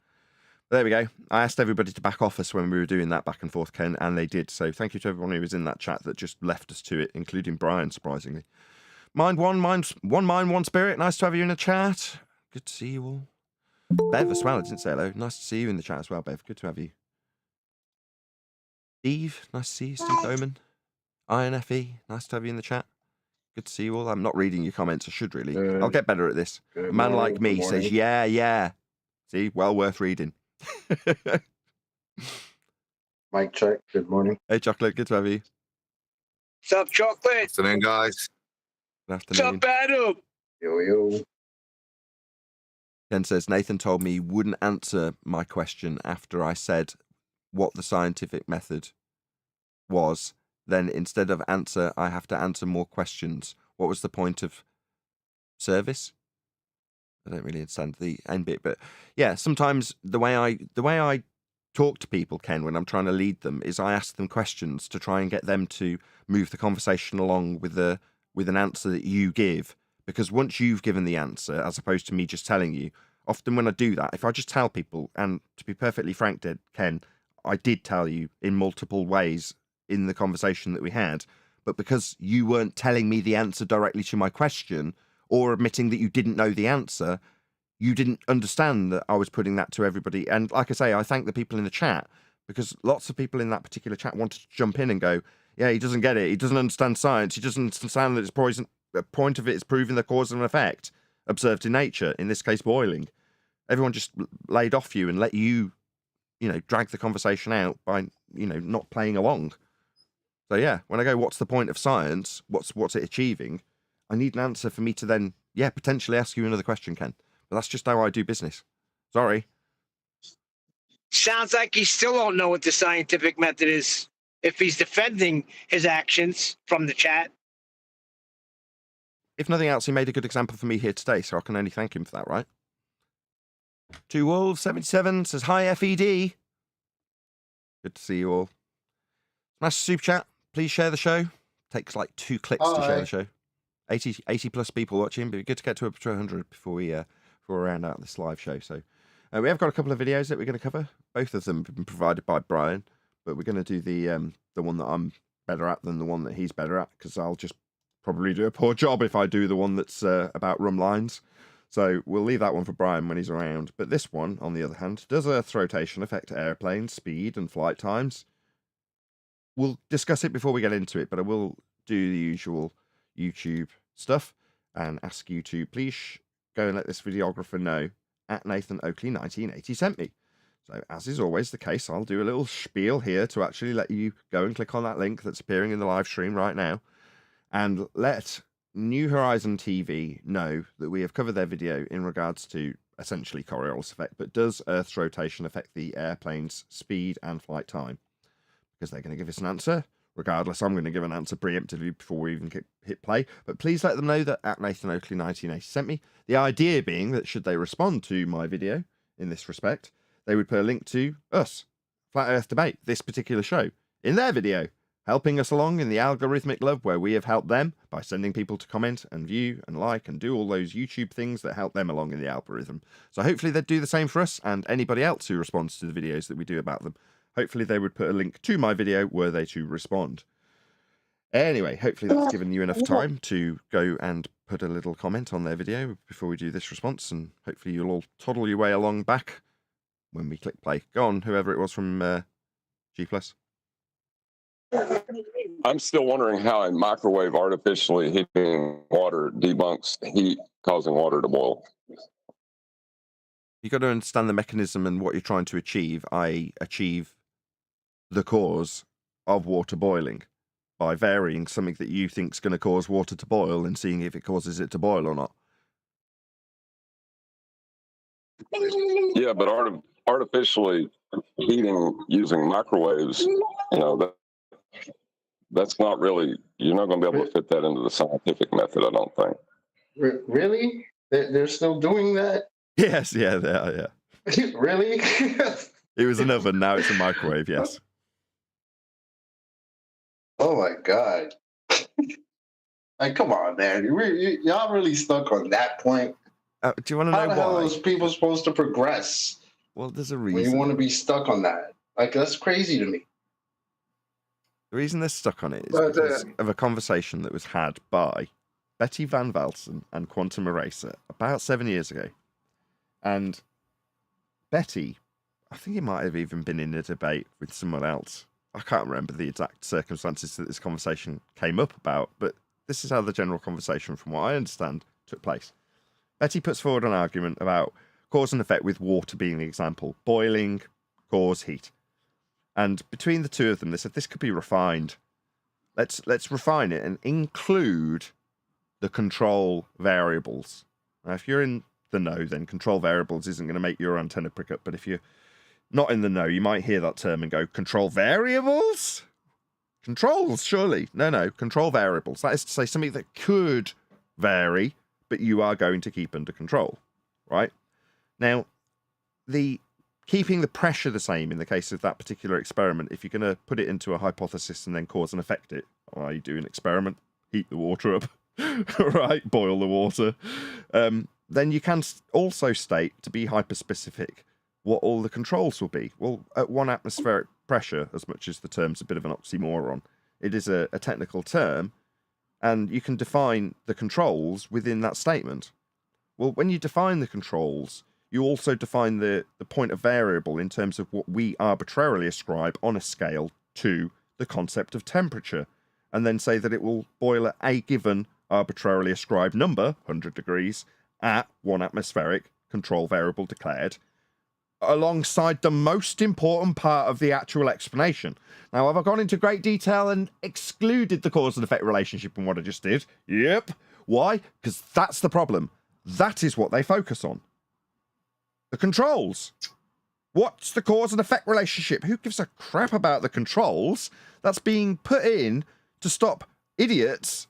There we go. I asked everybody to back off us when we were doing that back and forth, Ken, and they did. So thank you to everyone who was in that chat that just left us to it, including Brian, surprisingly. Mind one mind, one spirit. Nice to have you in the chat. Good to see you all. Bev as well. I didn't say hello. Nice to see you in the chat as well, Bev. Good to have you. Steve, nice to see you. Steve Bowman. INFE, nice to have you in the chat. Good to see you all. I'm not reading your comments. I should really. I'll get better at this. A man like me says, yeah, yeah. See, well worth reading. Mic check. Good morning. Hey, Chocolate. Good to have you. What's up, Chocolate? Afternoon, guys. Good What's afternoon. up, Adam? Yo. Ken says, Nathan told me he wouldn't answer my question after I said what the scientific method was. Then instead of answer, I have to answer more questions. What was the point of service? I don't really understand the end bit, but yeah, sometimes the way I talk to people, Ken, when I'm trying to lead them, is I ask them questions to try and get them to move the conversation along with an answer that you give. Because once you've given the answer, as opposed to me just telling you, often when I do that, if I just tell people, and to be perfectly frank, Ken, I did tell you in multiple ways in the conversation that we had, but because you weren't telling me the answer directly to my question or admitting that you didn't know the answer, you didn't understand that I was putting that to everybody. And like I say, I thank the people in the chat, because lots of people in that particular chat wanted to jump in and go, yeah, he doesn't get it. He doesn't understand science. He doesn't understand that it's poison. The point of it is proving the cause and effect observed in nature, in this case, boiling. Everyone just laid off you and let you, drag the conversation out by, not playing along. So yeah, when I go, what's the point of science? What's it achieving? I need an answer for me to then, potentially ask you another question, Ken. But that's just how I do business. Sorry. Sounds like he still don't know what the scientific method is if he's defending his actions from the chat. If nothing else, he made a good example for me here today, so I can only thank him for that, right? Two Wolves 77 says, hi, FED. Good to see you all. Smash the super chat. Please share the show. Takes like 2 clicks to share the show. 80 plus people watching, but it'd be good to get to up to 100 before we round out this live show. So we have got a couple of videos that we're going to cover. Both of them have been provided by Brian, but we're going to do the one that I'm better at than the one that he's better at, because I'll just probably do a poor job if I do the one that's about rum lines. So we'll leave that one for Brian when he's around. But this one, on the other hand, does Earth's rotation affect airplanes, speed, and flight times? We'll discuss it before we get into it, but I will do the usual YouTube stuff and ask you to please go and let this videographer know at Nathan Oakley 1980 sent me. So as is always the case, I'll do a little spiel here to actually let you go and click on that link that's appearing in the live stream right now, and let New Horizon TV know that we have covered their video in regards to essentially Coriolis effect, but does Earth's rotation affect the airplane's speed and flight time? Because they're going to give us an answer. Regardless, I'm going to give an answer preemptively before we even hit play. But please let them know that at Nathan Oakley 1980 sent me. The idea being that should they respond to my video in this respect, they would put a link to us, Flat Earth Debate, this particular show, in their video, helping us along in the algorithmic love where we have helped them by sending people to comment and view and like and do all those YouTube things that help them along in the algorithm. So hopefully they'd do the same for us and anybody else who responds to the videos that we do about them. Hopefully they would put a link to my video were they to respond. Anyway, hopefully that's given you enough time to go and put a little comment on their video before we do this response, and hopefully you'll all toddle your way along back when we click play. Go on, whoever it was from G+. I'm still wondering how a microwave artificially heating water debunks heat causing water to boil. You got to understand the mechanism and what you're trying to achieve, i.e. achieve the cause of water boiling by varying something that you think is going to cause water to boil and seeing if it causes it to boil or not. Yeah, but artificially heating using microwaves, that's not really, you're not going to be able to fit that into the scientific method, I don't think. Really? They're still doing that? Yes, yeah, they are, yeah. Really? It was an oven, now it's a microwave, yes. Oh my God. Like, come on, man. Y'all really stuck on that point? Do you want to know How the why? hell are those people supposed to progress Well, there's a when you reason. want to be stuck on that? Like, that's crazy to me. The reason they're stuck on it is But, because of a conversation that was had by Betty Van Velsen and Quantum Eraser about 7 years ago. And Betty, I think it might have even been in a debate with someone else. I can't remember the exact circumstances that this conversation came up about, but this is how the general conversation, from what I understand, took place. Betty puts forward an argument about cause and effect, with water being the example. Boiling, cause, heat. And between the two of them, they said this could be refined. Let's refine it and include the control variables. Now, if you're in the know, then control variables isn't going to make your antenna prick up. But if you're not in the know, you might hear that term and go, control variables? Controls, surely. No, control variables. That is to say something that could vary, but you are going to keep under control, right? Now, keeping the pressure the same in the case of that particular experiment, if you're going to put it into a hypothesis and then cause and affect it, while you do an experiment, heat the water up, right, boil the water, then you can also state, to be hyperspecific, what all the controls will be. Well, at 1 atmospheric pressure, as much as the term's a bit of an oxymoron, it is a technical term, and you can define the controls within that statement. Well, when you define the controls, you also define the point of variable in terms of what we arbitrarily ascribe on a scale to the concept of temperature, and then say that it will boil at a given arbitrarily ascribed number, 100 degrees, at 1 atmospheric, control variable declared, alongside the most important part of the actual explanation. Now, have I gone into great detail and excluded the cause and effect relationship in what I just did? Yep. Why? Because that's the problem. That is what they focus on. The controls. What's the cause and effect relationship? Who gives a crap about the controls? That's being put in to stop idiots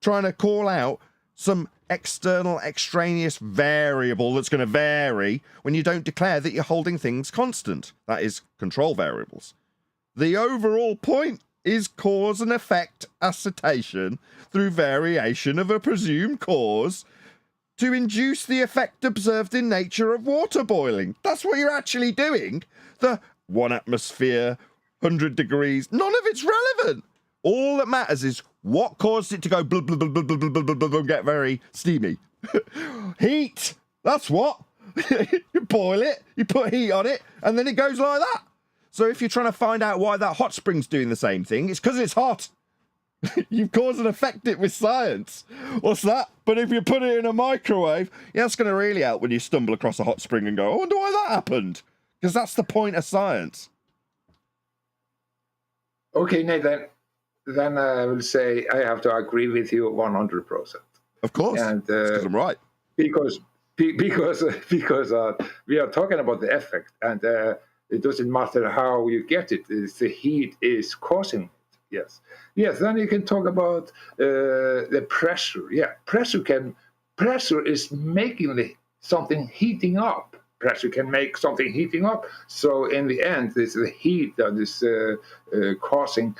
trying to call out some external, extraneous variable that's going to vary when you don't declare that you're holding things constant. That is control variables. The overall point is cause and effect assertion through variation of a presumed cause to induce the effect observed in nature of water boiling. That's what you're actually doing. The 1 atmosphere, 100 degrees, none of it's relevant. All that matters is what caused it to go blah, blah, blah, blah, blah, blah, blah, blah, blah, get very steamy. Heat. That's what. You boil it, you put heat on it, and then it goes like that. So if you're trying to find out why that hot spring's doing the same thing, it's because it's hot. You've caused and affected it with science. What's that? But if you put it in a microwave, yeah, that's going to really help when you stumble across a hot spring and go, I wonder why that happened. Because that's the point of science. Okay, Nathan. Then I will say I have to agree with you 100%. Of course, and because I'm right. Because we are talking about the effect, and it doesn't matter how you get it. It's the heat is causing it. Yes. Then you can talk about the pressure. Yeah, pressure is making something heating up. Pressure can make something heating up. So in the end, it's the heat that is causing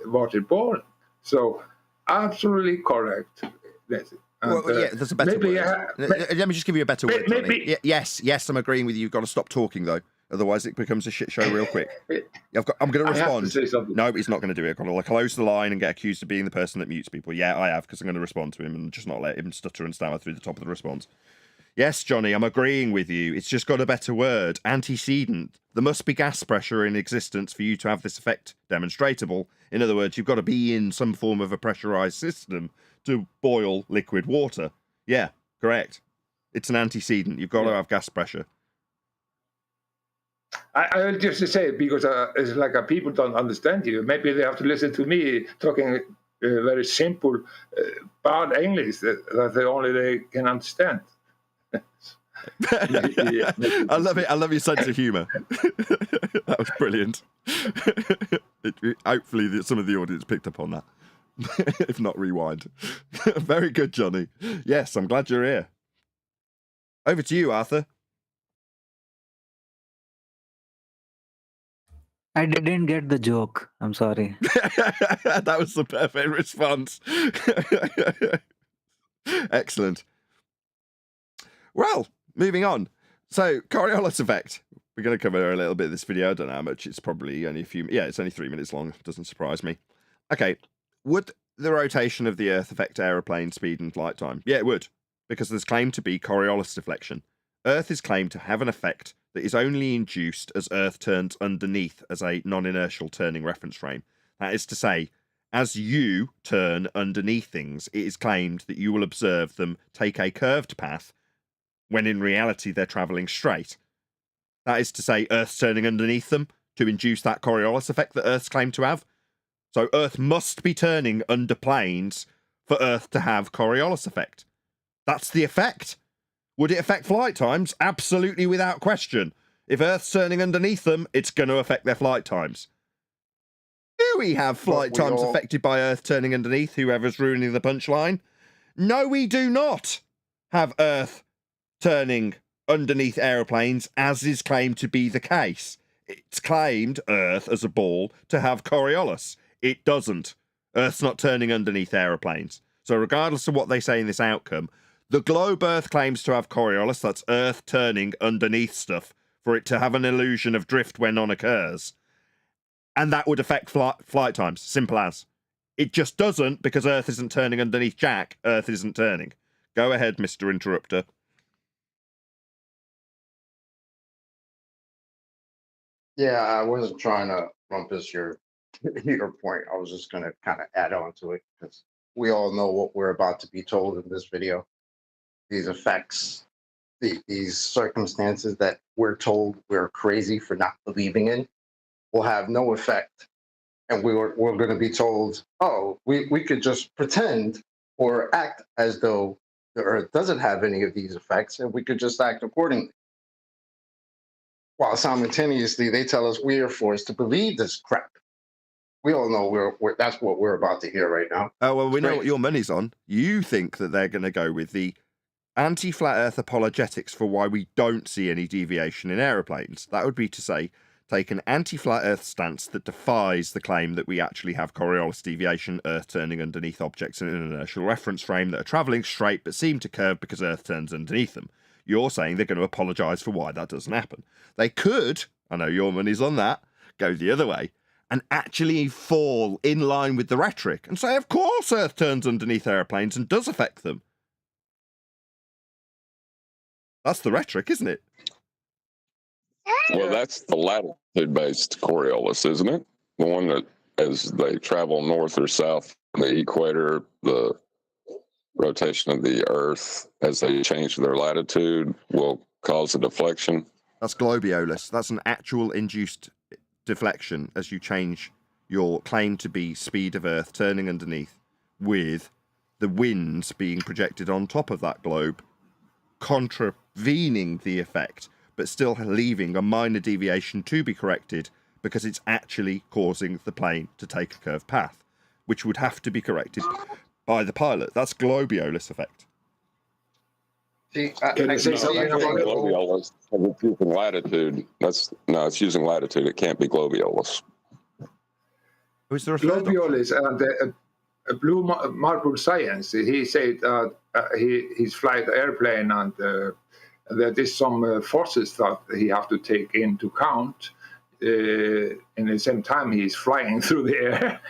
water boiling. So absolutely correct. That's it. Well, yeah, there's a better word. Let me just give you a better word, Johnny. maybe- Yes, I'm agreeing with you. You've got to stop talking, though. Otherwise, it becomes a shit show real quick. I'm going to I have to respond. say something. No, he's not going to do it. I'm going to close the line and get accused of being the person that mutes people. Yeah, I have, because I'm going to respond to him and just not let him stutter and stammer through the top of the response. Yes, Johnny, I'm agreeing with you. It's just got a better word. Antecedent. There must be gas pressure in existence for you to have this effect demonstratable. In other words, you've got to be in some form of a pressurized system to boil liquid water. Yeah, correct. It's an antecedent. You've got to have gas pressure. I will just say, because it's like people don't understand you. Maybe they have to listen to me talking very simple, bad English that only they can understand. I love it. I love your sense of humour. That was brilliant. Hopefully, some of the audience picked up on that. If not, rewind. Very good, Johnny. Yes, I'm glad you're here. Over to you, Arthur. I didn't get the joke. I'm sorry. That was the perfect response. Excellent. Well, moving on. So, Coriolis effect. We're going to cover a little bit of this video. I don't know how much. It's probably only a few. Yeah, it's only 3 minutes long. Doesn't surprise me. Okay. Would the rotation of the Earth affect aeroplane speed and flight time? Yeah, it would, because there's claimed to be Coriolis deflection. Earth is claimed to have an effect that is only induced as Earth turns underneath as a non-inertial turning reference frame. That is to say, as you turn underneath things, it is claimed that you will observe them take a curved path when in reality they're travelling straight. That is to say, Earth's turning underneath them to induce that Coriolis effect that Earth's claimed to have. So Earth must be turning under planes for Earth to have Coriolis effect. That's the effect. Would it affect flight times? Absolutely, without question. If Earth's turning underneath them, it's going to affect their flight times. Do we have flight times affected by Earth turning underneath, whoever's ruining the punchline? No, we do not have Earth turning underneath aeroplanes, as is claimed to be the case. It's claimed, Earth as a ball, to have Coriolis. It doesn't. Earth's not turning underneath aeroplanes. So regardless of what they say in this outcome, the globe Earth claims to have Coriolis, that's Earth turning underneath stuff, for it to have an illusion of drift when none occurs. And that would affect flight times, simple as. It just doesn't, because Earth isn't turning underneath Jack. Earth isn't turning. Go ahead, Mr. Interrupter. Yeah, I wasn't trying to rumpus your point. I was just going to kind of add on to it, because we all know what we're about to be told in this video. These effects, these circumstances that we're told we're crazy for not believing in, will have no effect. And we're going to be told, oh, we could just pretend or act as though the Earth doesn't have any of these effects, and we could just act accordingly. While simultaneously, they tell us we are forced to believe this crap. We all know that's what we're about to hear right now. Oh, well, we know what your money's on. You think that they're going to go with the anti-flat Earth apologetics for why we don't see any deviation in aeroplanes. That would be to say, take an anti-flat Earth stance that defies the claim that we actually have Coriolis deviation, Earth turning underneath objects in an inertial reference frame that are travelling straight but seem to curve because Earth turns underneath them. You're saying they're going to apologise for why that doesn't happen. They could, I know your money's on that, go the other way and actually fall in line with the rhetoric and say, of course Earth turns underneath aeroplanes and does affect them. That's the rhetoric, isn't it? Well, that's the latitude-based Coriolis, isn't it? The one that, as they travel north or south from the equator, the rotation of the Earth as they change their latitude will cause a deflection. That's globiolis. That's an actual induced deflection as you change your claim to be speed of Earth turning underneath with the winds being projected on top of that globe, contravening the effect, but still leaving a minor deviation to be corrected because it's actually causing the plane to take a curved path, which would have to be corrected by the pilot. That's globiolis effect. See, Can I say something about it? Globiolis, it's using latitude. It's using latitude. It can't be globiolis. Is there a third option? Globiolis and Blue Marble Science. He said he's flying the airplane, and there is some forces that he have to take into account. In the same time, he's flying through the air,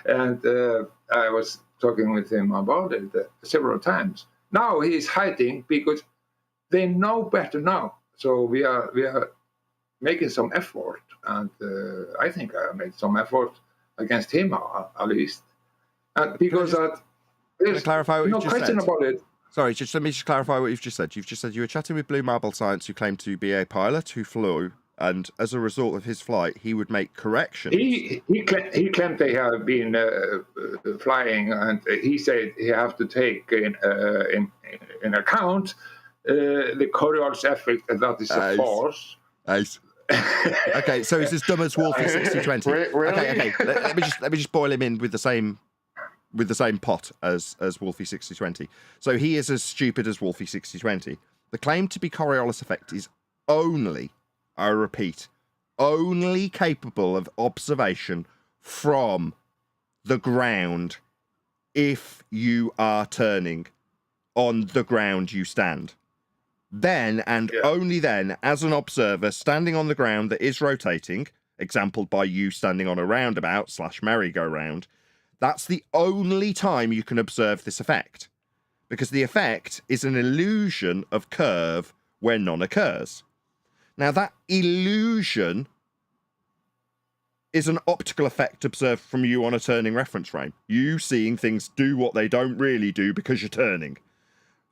and I was talking with him about it several times. Now he's hiding because they know better now. So we are making some effort, and I think I made some effort against him at least. And because Can I there's clarify what no you've just question said? about it. Sorry, let me just clarify what you've just said. You've just said you were chatting with Blue Marble Science, who claimed to be a pilot who flew, and as a result of his flight, he would make corrections. He claimed they have been flying, and he said he have to take in account the Coriolis effect, and that is a force. Nice. Okay, so he's as dumb as Wolfie 6020. Really? Okay. Let me just boil him in with the same pot as Wolfie 6020. So he is as stupid as Wolfie 6020. The claim to be Coriolis effect is only, I repeat, only capable of observation from the ground if you are turning on the ground you stand. Then, and only then, as an observer standing on the ground that is rotating, exampled by you standing on a roundabout / merry-go-round, that's the only time you can observe this effect, because the effect is an illusion of curve where none occurs. Now, that illusion is an optical effect observed from you on a turning reference frame. You seeing things do what they don't really do because you're turning.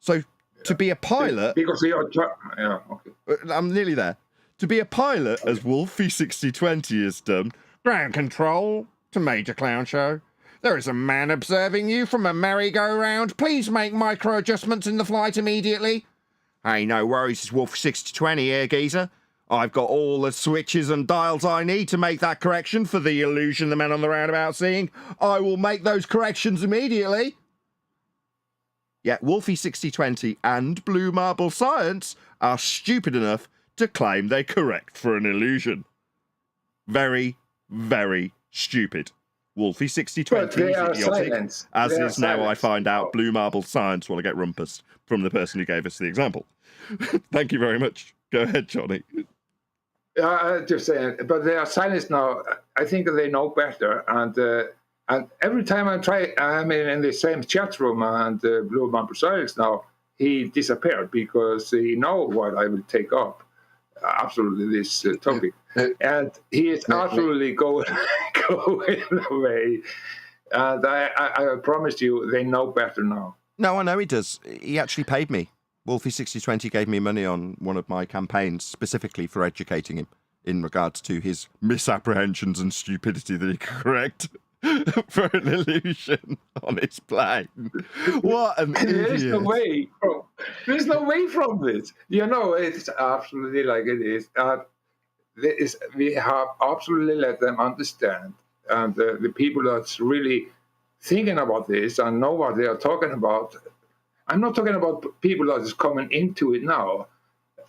So, to be a pilot... Because you're... Yeah, okay. I'm nearly there. To be a pilot, as Wolfie 6020 has done, ground control to Major Clown Show. There is a man observing you from a merry-go-round. Please make micro-adjustments in the flight immediately. Hey, no worries, it's Wolfie 6020 here, geezer. I've got all the switches and dials I need to make that correction for the illusion the man on the roundabout seeing. I will make those corrections immediately. Yet Wolfie 6020 and Blue Marble Science are stupid enough to claim they correct for an illusion. Very, very stupid. Wolfie 6020 is idiotic, as is now I find out Blue Marble Science while I get rumpus from the person who gave us the example. Thank you very much. Go ahead, Johnny. Just saying, but they are silenced now. I think they know better, and every time I'm in the same chat room, and Blue Marble Science now, he disappeared because he knows what I will take up. Absolutely, this topic, and he is absolutely going away. And I promise you, they know better now. No, I know he does. He actually paid me. Wolfie 6020 gave me money on one of my campaigns specifically for educating him in regards to his misapprehensions and stupidity that he could correct for an illusion on his plane. What an idiot. There's no way from this. You know, it's absolutely like it is. We have absolutely let them understand. And the people that's really thinking about this and know what they are talking about. I'm not talking about people that is coming into it now.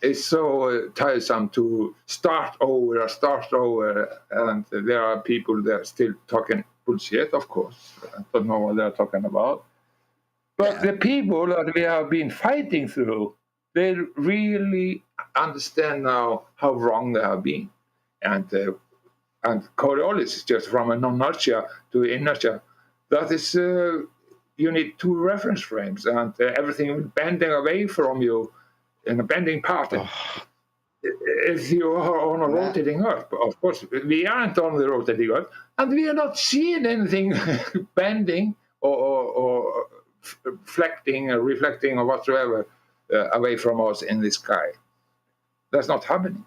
It's so tiresome to start over, and there are people that are still talking bullshit, of course. I don't know what they're talking about. But the people that we have been fighting through, they really understand now how wrong they have been. And Coriolis is just from a non-inertia to inertia. That is... you need two reference frames, and everything bending away from you in a bending path. If you are on a rotating Earth, of course, we aren't on the rotating Earth, and we are not seeing anything bending or reflecting or whatsoever away from us in the sky. That's not happening.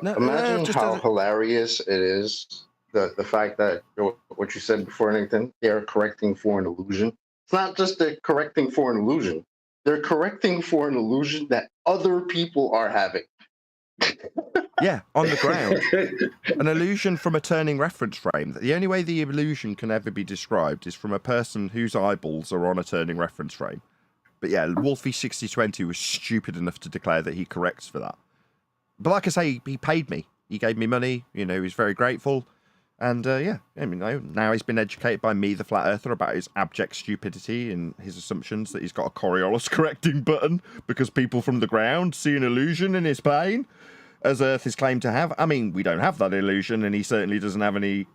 Imagine how hilarious it is, the fact that what you said before, Nathan, they're correcting for an illusion. It's not just they're correcting for an illusion. They're correcting for an illusion that other people are having. Yeah, on the ground. An illusion from a turning reference frame. The only way the illusion can ever be described is from a person whose eyeballs are on a turning reference frame. But yeah, Wolfie 6020 was stupid enough to declare that he corrects for that. But like I say, he paid me. He gave me money. You know, he's very grateful. And yeah, I mean, now he's been educated by me, the flat earther, about his abject stupidity and his assumptions that he's got a Coriolis correcting button because people from the ground see an illusion in his plane, as Earth is claimed to have. I mean, we don't have that illusion, and he certainly doesn't have any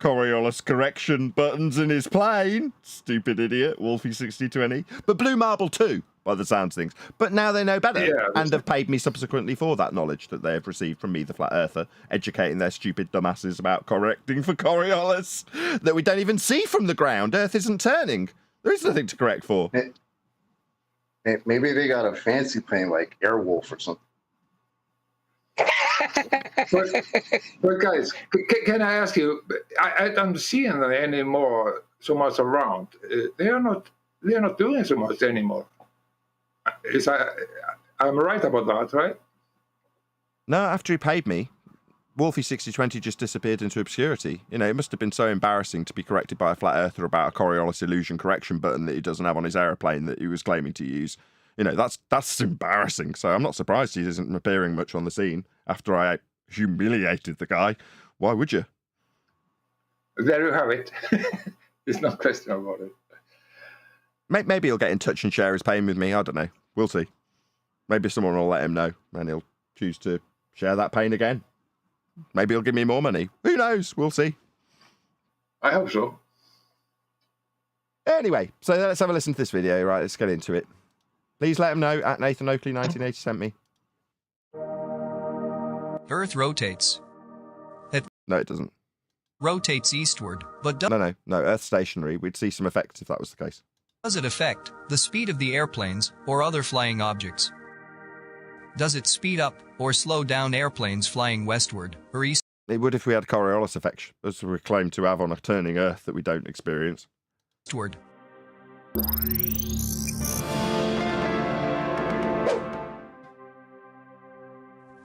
Coriolis correction buttons in his plane. Stupid idiot, Wolfie 6020. But Blue Marble too, by the sounds of things. But now they know better, Yeah, and have paid me subsequently for that knowledge that they have received from me, the flat earther, educating their stupid dumbasses about correcting for Coriolis that we don't even see from the ground. Earth isn't turning. There is nothing to correct for. Maybe they got a fancy plane like Airwolf or something. But guys, can I ask you? I don't see them anymore so much around. They are not doing so much anymore. I'm right about that, right? No, after he paid me, Wolfie 6020 just disappeared into obscurity. You know, it must have been so embarrassing to be corrected by a flat earther about a Coriolis illusion correction button that he doesn't have on his aeroplane that he was claiming to use. You know, that's embarrassing. So I'm not surprised he isn't appearing much on the scene after I humiliated the guy. Why would you? There you have it. There's no question about it. Maybe he'll get in touch and share his pain with me. I don't know. We'll see. Maybe someone will let him know and he'll choose to share that pain again. Maybe he'll give me more money. Who knows? We'll see. I hope so. Anyway, so let's have a listen to this video. Right, let's get into it. Please let him know at Nathan Oakley 1980 sent me. Earth rotates. No, it doesn't. Rotates eastward, but No, Earth's stationary. We'd see some effects if that was the case. does it affect the speed of the airplanes or other flying objects? Does it speed up or slow down airplanes flying westward or east? It would if we had Coriolis effect, as we're claimed to have on a turning Earth that we don't experience. Eastward.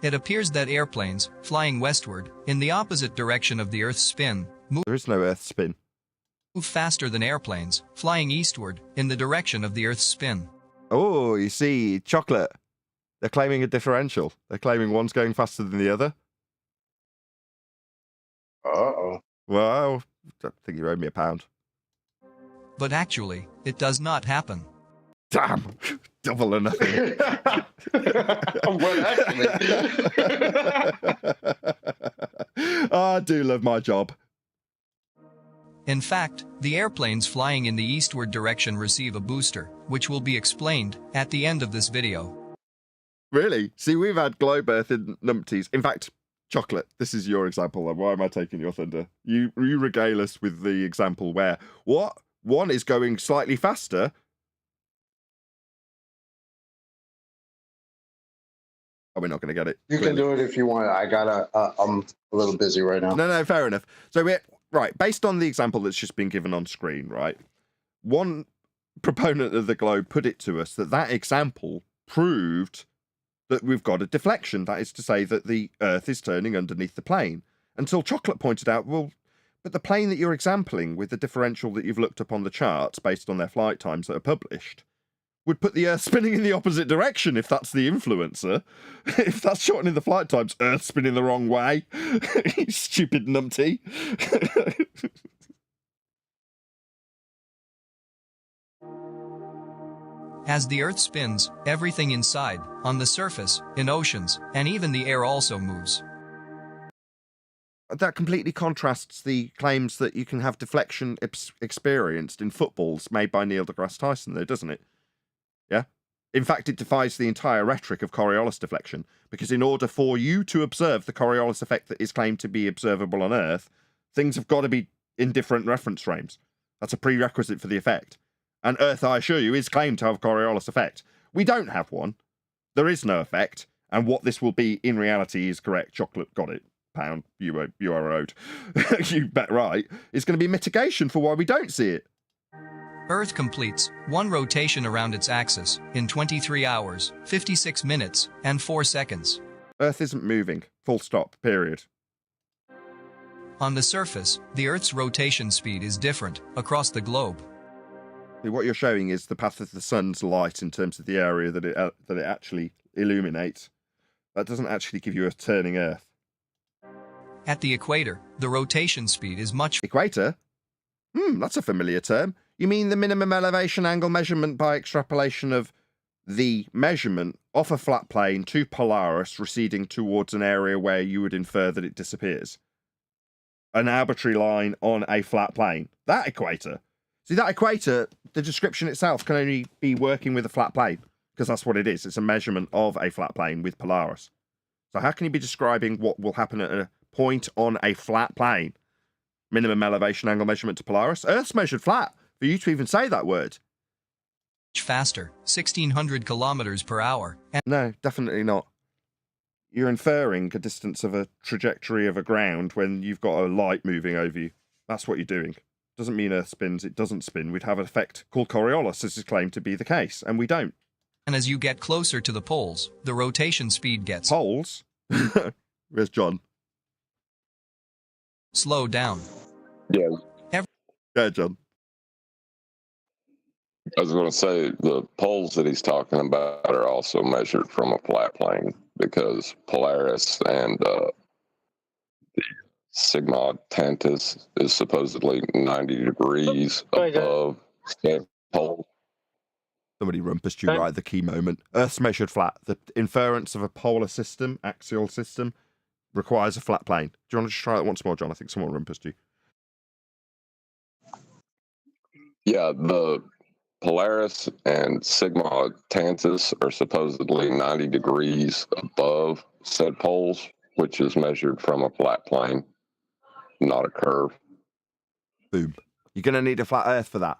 It appears that airplanes flying westward in the opposite direction of the Earth's spin There is no Earth spin. move faster than airplanes flying eastward in the direction of the Earth's spin. Oh, you see, chocolate. They're claiming a differential. They're claiming one's going faster than the other. Uh-oh. Well, I think you owe me £1. But actually, it does not happen. Damn! Double or nothing. Well, actually. I do love my job. In fact, the airplanes flying in the eastward direction receive a booster, which will be explained at the end of this video. Really? See, we've had globe Earth in numpties. In fact, chocolate, this is your example. Why am I taking your thunder? You regale us with the example where, what? One is going slightly faster. Oh, we're not going to get it. You can do it if you want. I'm a little busy right now. No, fair enough. So right, based on the example that's just been given on screen, right? One proponent of the globe put it to us that example proved that we've got a deflection. That is to say that the Earth is turning underneath the plane. Until Chocolate pointed out, well, but the plane that you're exempling with the differential that you've looked up on the charts based on their flight times that are published would put the Earth spinning in the opposite direction if that's the influencer. If that's shortening the flight times, Earth spinning the wrong way. You stupid numpty. As the Earth spins, everything inside, on the surface, in oceans, and even the air also moves. That completely contrasts the claims that you can have deflection experienced in footballs made by Neil deGrasse Tyson, though, doesn't it? Yeah? In fact, it defies the entire rhetoric of Coriolis deflection, because in order for you to observe the Coriolis effect that is claimed to be observable on Earth, things have got to be in different reference frames. That's a prerequisite for the effect. And Earth, I assure you, is claimed to have a Coriolis effect. We don't have one. There is no effect. And what this will be in reality is correct. Chocolate got it. £1. You are owed. You bet right. It's going to be mitigation for why we don't see it. Earth completes one rotation around its axis in 23 hours, 56 minutes, and 4 seconds. Earth isn't moving. Full stop. Period. On the surface, the Earth's rotation speed is different across the globe. What you're showing is the path of the sun's light in terms of the area that it actually illuminates. That doesn't actually give you a turning Earth. At the equator, the rotation speed is much. Equator? That's a familiar term. You mean the minimum elevation angle measurement by extrapolation of the measurement off a flat plane to Polaris receding towards an area where you would infer that it disappears? An arbitrary line on a flat plane. That equator. See, that equator, the description itself can only be working with a flat plane. because that's what it is. It's a measurement of a flat plane with Polaris. So how can you be describing what will happen at a point on a flat plane? Minimum elevation angle measurement to Polaris. Earth's measured flat. For you to even say that word. Faster, 1600 kilometers per hour. No, definitely not. You're inferring a distance of a trajectory of a ground when you've got a light moving over you. That's what you're doing. Doesn't mean Earth spins, it doesn't spin. We'd have an effect called Coriolis, as is claimed to be the case, and we don't. And as you get closer to the poles, the rotation speed gets Poles? Where's John? slowed down. Yeah, Yeah, John. I was going to say the poles that he's talking about are also measured from a flat plane because Polaris and the Sigma Tantus is supposedly 90 degrees above said pole. Somebody rumpused you right at the key moment. Earth's measured flat. The inference of a polar system, axial system, requires a flat plane. Do you want to just try that once more, John? I think someone rumpused you. Yeah, the Polaris and Sigma Tantus are supposedly 90 degrees above said poles, which is measured from a flat plane, not a curve. Boom. You're going to need a flat Earth for that.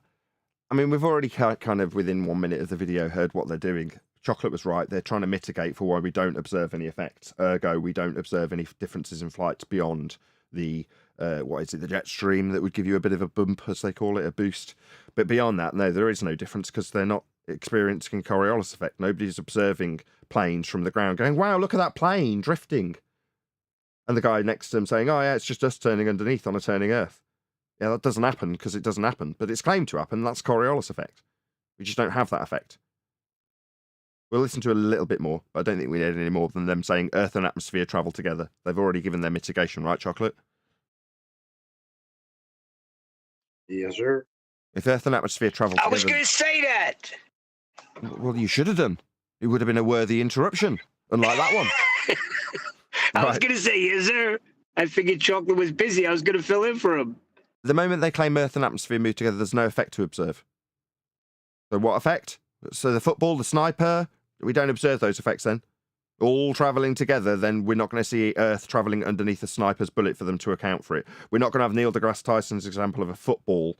I mean, we've already kind of within 1 minute of the video heard what they're doing. Chocolate was right. They're trying to mitigate for why we don't observe any effects. Ergo, we don't observe any differences in flight beyond the, the jet stream that would give you a bit of a bump, as they call it, a boost. But beyond that, no, there is no difference because they're not experiencing a Coriolis effect. Nobody's observing planes from the ground going, wow, look at that plane drifting. And the guy next to them saying, oh, yeah, it's just us turning underneath on a turning Earth. Yeah, that doesn't happen because it doesn't happen. But it's claimed to happen. That's Coriolis effect. We just don't have that effect. We'll listen to a little bit more, but I don't think we need any more than them saying Earth and atmosphere travel together. They've already given their mitigation, right, Chocolate? Yes, sir. If Earth and atmosphere travel together... I was going to say that. Well, you should have done. It would have been a worthy interruption, unlike that one. I was going to say, yes, sir. I figured Chocolate was busy. I was going to fill in for him. The moment they claim Earth and atmosphere move together, there's no effect to observe. So what effect? So the football, the sniper, we don't observe those effects then. All travelling together, then we're not going to see Earth travelling underneath a sniper's bullet for them to account for it. We're not going to have Neil deGrasse Tyson's example of a football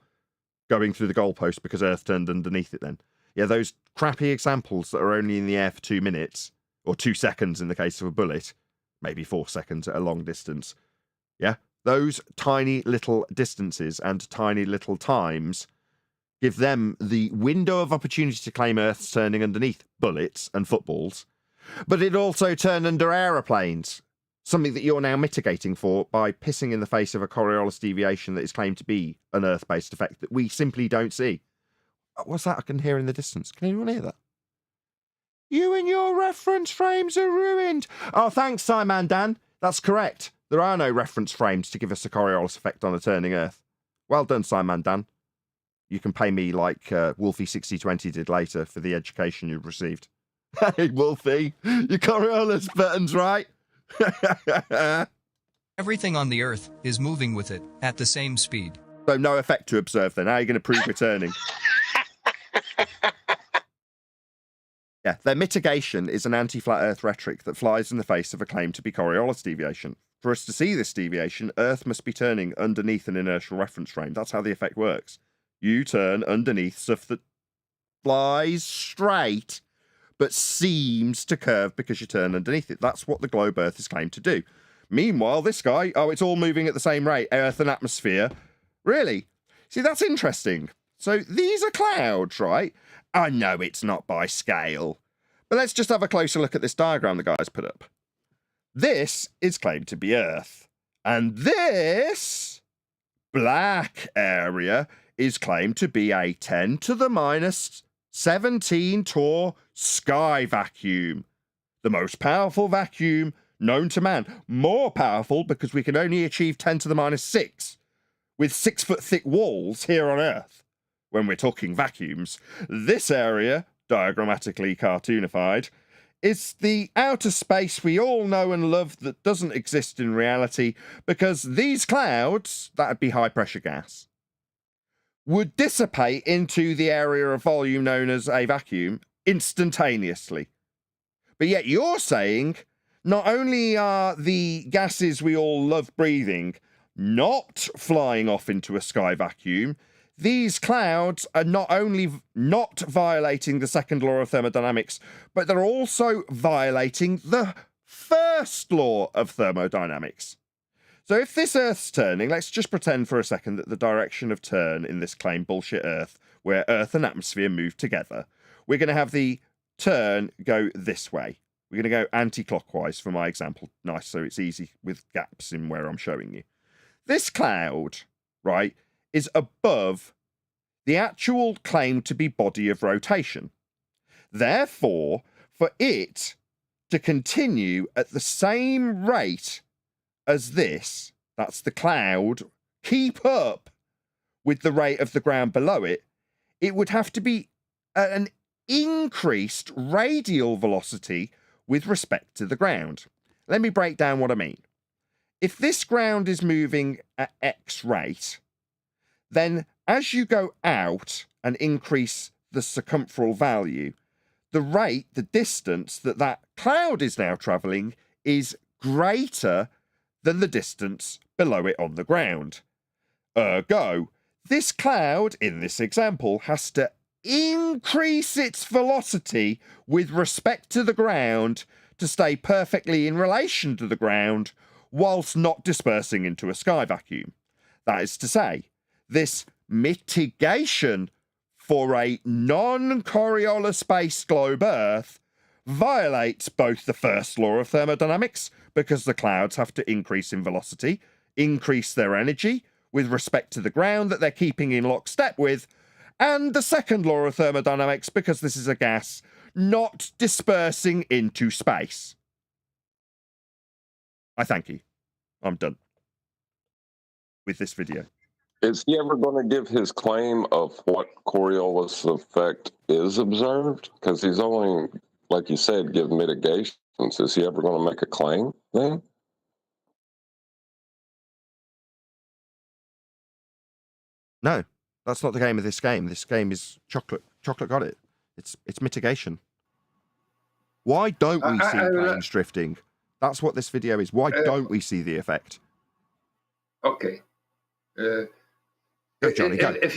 going through the goalpost because Earth turned underneath it then. Yeah, those crappy examples that are only in the air for 2 minutes, or 2 seconds in the case of a bullet, maybe 4 seconds at a long distance. Yeah, those tiny little distances and tiny little times give them the window of opportunity to claim Earth's turning underneath bullets and footballs, but it also turned under aeroplanes, something that you're now mitigating for by pissing in the face of a Coriolis deviation that is claimed to be an Earth-based effect that we simply don't see. What's that I can hear in the distance? Can anyone hear that? You and your reference frames are ruined. Oh, thanks, Simon Dan. That's correct. There are no reference frames to give us a Coriolis effect on a turning Earth. Well done, Simon Dan. You can pay me like Wolfie6020 did later for the education you've received. Hey, Wolfie, your Coriolis button's right. Everything on the Earth is moving with it at the same speed. So no effect to observe then. How are you going to prove we're turning? Yeah, their mitigation is an anti-flat Earth rhetoric that flies in the face of a claim to be Coriolis deviation. For us to see this deviation, Earth must be turning underneath an inertial reference frame. That's how the effect works. You turn underneath stuff that flies straight, but seems to curve because you turn underneath it. That's what the globe Earth is claimed to do. Meanwhile, this guy, oh, it's all moving at the same rate, Earth and atmosphere. Really? See, that's interesting. So these are clouds, right? I know it's not by scale, but let's just have a closer look at this diagram the guy's put up. This is claimed to be Earth, and this black area is claimed to be a 10 to the minus 17 torr sky vacuum, the most powerful vacuum known to man. More powerful because we can only achieve 10 to the minus 6 with 6 foot thick walls here on Earth. When we're talking vacuums, this area, diagrammatically cartoonified, is the outer space we all know and love that doesn't exist in reality because these clouds, that'd be high pressure gas, would dissipate into the area of volume known as a vacuum instantaneously. But yet you're saying not only are the gases we all love breathing not flying off into a sky vacuum, these clouds are not only not violating the second law of thermodynamics, but they're also violating the first law of thermodynamics. So if this Earth's turning, let's just pretend for a second that the direction of turn in this claim bullshit Earth, where Earth and atmosphere move together, we're going to have the turn go this way. We're going to go anti-clockwise for my example. Nice, so it's easy with gaps in where I'm showing you. This cloud, right, is above the actual claim to be body of rotation. Therefore, for it to continue at the same rate as this, that's the cloud, keep up with the rate of the ground below it, it would have to be at an increased radial velocity with respect to the ground. Let me break down what I mean. If this ground is moving at X rate, then as you go out and increase the circumferential value, the rate, the distance that that cloud is now travelling is greater than the distance below it on the ground. Ergo, this cloud, in this example, has to increase its velocity with respect to the ground to stay perfectly in relation to the ground whilst not dispersing into a sky vacuum. That is to say, this mitigation for a non-Coriolis-based globe Earth violates both the first law of thermodynamics, because the clouds have to increase in velocity, increase their energy with respect to the ground that they're keeping in lockstep with, and the second law of thermodynamics, because this is a gas not dispersing into space. I thank you. I'm done with this video. Is he ever going to give his claim of what Coriolis effect is observed? Because he's only, like you said, give mitigations. Is he ever going to make a claim then? No, that's not the game of this game. This game is chocolate. Chocolate got it. It's mitigation. Why don't we see planes drifting? That's what this video is. Why don't we see the effect? Okay. Go, Johnny, go. If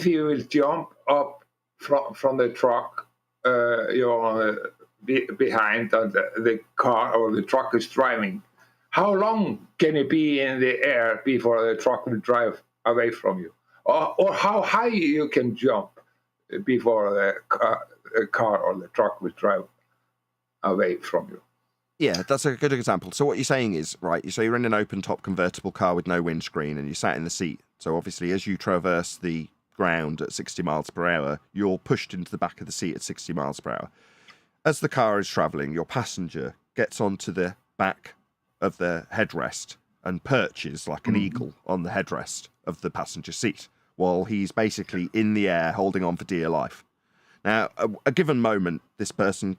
you will jump up from the truck, you're behind the car or the truck is driving. How long can you be in the air before the truck will drive away from you? Or how high you can jump before the car or the truck will drive away from you? Yeah, that's a good example. So what you're saying is, right, so you're in an open-top convertible car with no windscreen and you're sat in the seat. So obviously as you traverse the ground at 60 miles per hour, you're pushed into the back of the seat at 60 miles per hour. As the car is travelling, your passenger gets onto the back of the headrest and perches like an eagle on the headrest of the passenger seat while he's basically in the air holding on for dear life. Now, a given moment, this person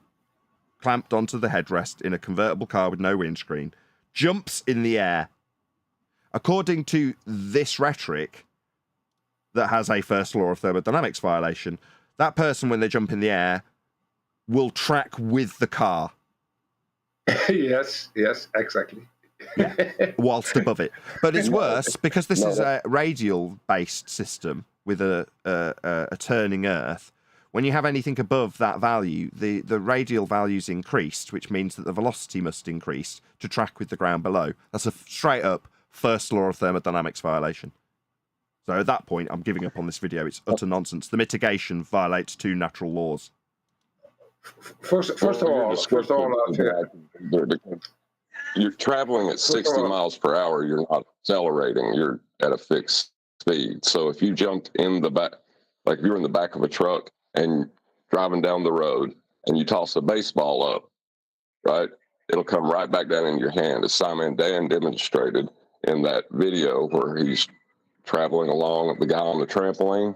clamped onto the headrest in a convertible car with no windscreen, jumps in the air. According to this rhetoric that has a first law of thermodynamics violation, that person, when they jump in the air, will track with the car. Yes, exactly. Yeah, whilst above it. But it's worse because this is a radial-based system with a turning Earth. When you have anything above that value, the radial value's increased, which means that the velocity must increase to track with the ground below. That's a straight-up first law of thermodynamics violation. So at that point, I'm giving up on this video. It's utter nonsense. The mitigation violates two natural laws. First of all, you're traveling at 60 miles per hour. You're not accelerating. You're at a fixed speed. So if you jumped in the back, like if you're in the back of a truck and driving down the road and you toss a baseball up, right, it'll come right back down in your hand. As Simon Dan demonstrated in that video where he's traveling along with the guy on the trampoline.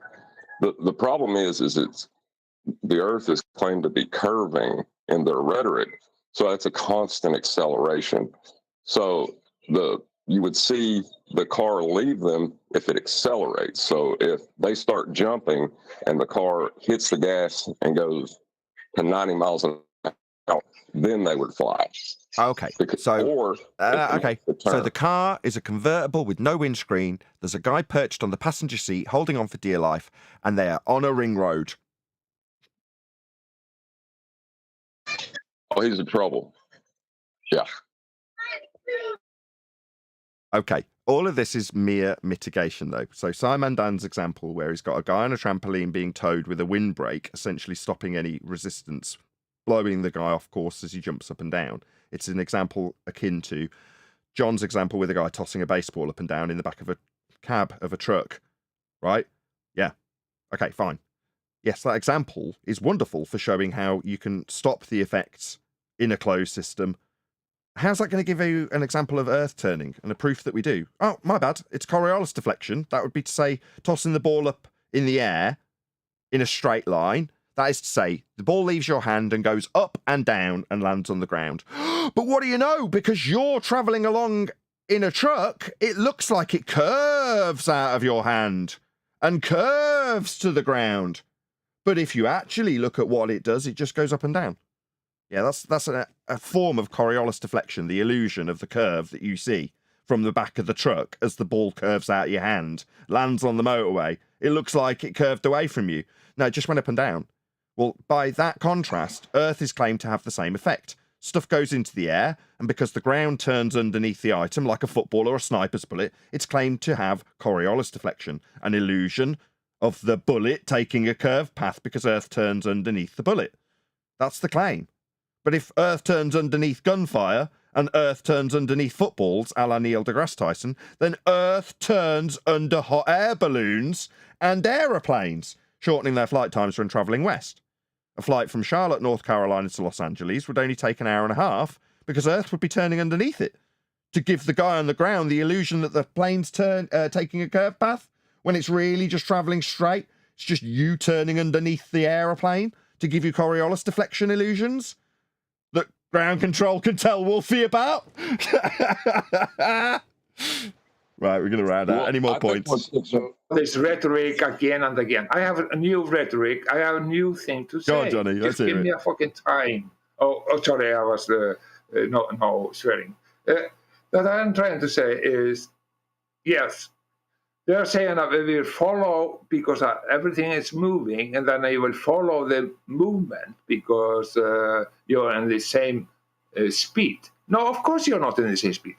The problem is it's the Earth is claimed to be curving in their rhetoric. So that's a constant acceleration. So you would see the car leave them if it accelerates. So if they start jumping and the car hits the gas and goes to 90 miles an hour, then they would fly. Okay, so the car is a convertible with no windscreen. There's a guy perched on the passenger seat holding on for dear life, and they are on a ring road. Oh, he's in trouble. Yeah. Okay, all of this is mere mitigation, though. So Simon Dan's example, where he's got a guy on a trampoline being towed with a windbreak, essentially stopping any resistance, blowing the guy off course as he jumps up and down. It's an example akin to John's example with a guy tossing a baseball up and down in the back of a cab of a truck, right? Yeah. Okay, fine. Yes, that example is wonderful for showing how you can stop the effects in a closed system. How's that going to give you an example of Earth turning and a proof that we do? Oh, my bad. It's Coriolis deflection. That would be to say tossing the ball up in the air in a straight line. That is to say the ball leaves your hand and goes up and down and lands on the ground. But what do you know? Because you're travelling along in a truck, it looks like it curves out of your hand and curves to the ground. But if you actually look at what it does, it just goes up and down. Yeah, that's a form of Coriolis deflection, the illusion of the curve that you see from the back of the truck as the ball curves out of your hand, lands on the motorway. It looks like it curved away from you. No, it just went up and down. Well, by that contrast, Earth is claimed to have the same effect. Stuff goes into the air, and because the ground turns underneath the item, like a football or a sniper's bullet, it's claimed to have Coriolis deflection, an illusion of the bullet taking a curved path because Earth turns underneath the bullet. That's the claim. But if Earth turns underneath gunfire and Earth turns underneath footballs, a la Neil deGrasse Tyson, then Earth turns under hot air balloons and aeroplanes, shortening their flight times when travelling west. A flight from Charlotte, North Carolina to Los Angeles would only take an hour and a half because Earth would be turning underneath it to give the guy on the ground the illusion that the plane's taking a curved path when it's really just travelling straight. It's just you turning underneath the aeroplane to give you Coriolis deflection illusions that ground control can tell Wolfie about. Right, we're going to round out. Any more points? This rhetoric again and again. I have a new rhetoric. I have a new thing to say. Go on, Johnny. Just give me a fucking time. Oh, sorry, I was no swearing. What I'm trying to say is, yes, they're saying that we will follow because everything is moving, and then they will follow the movement because you're in the same speed. No, of course you're not in the same speed.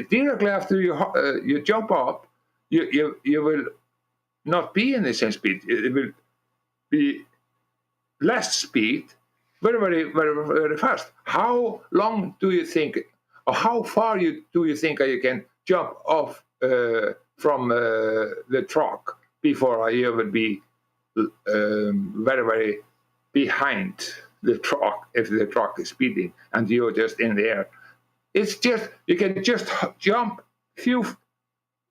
Directly after you jump up, you will not be in the same speed. It will be less speed, very, very, very, very fast. How long do you think, or how far do you think you can jump off from the truck before you will be very, very behind the truck if the truck is speeding and you're just in the air? It's just, you can just jump few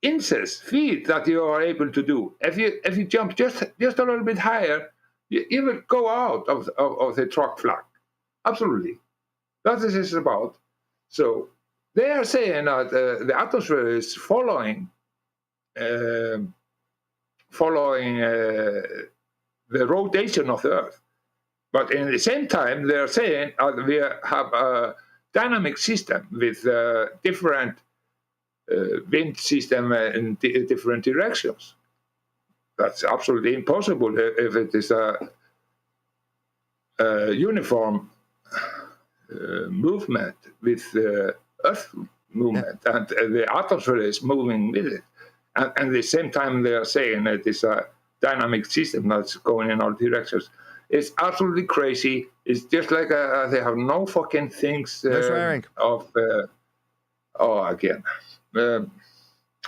inches, feet that you are able to do. If you jump just a little bit higher, you will go out of the truck flag. Absolutely. That's what it's about. So they are saying that the atmosphere is following the rotation of the Earth. But in the same time, they are saying we have a dynamic system with different wind system in different directions. That's absolutely impossible if it is a uniform movement with the Earth movement, and the atmosphere is moving with it. And at the same time, they are saying that it's a dynamic system that's going in all directions. It's absolutely crazy. It's just like they have no fucking things again.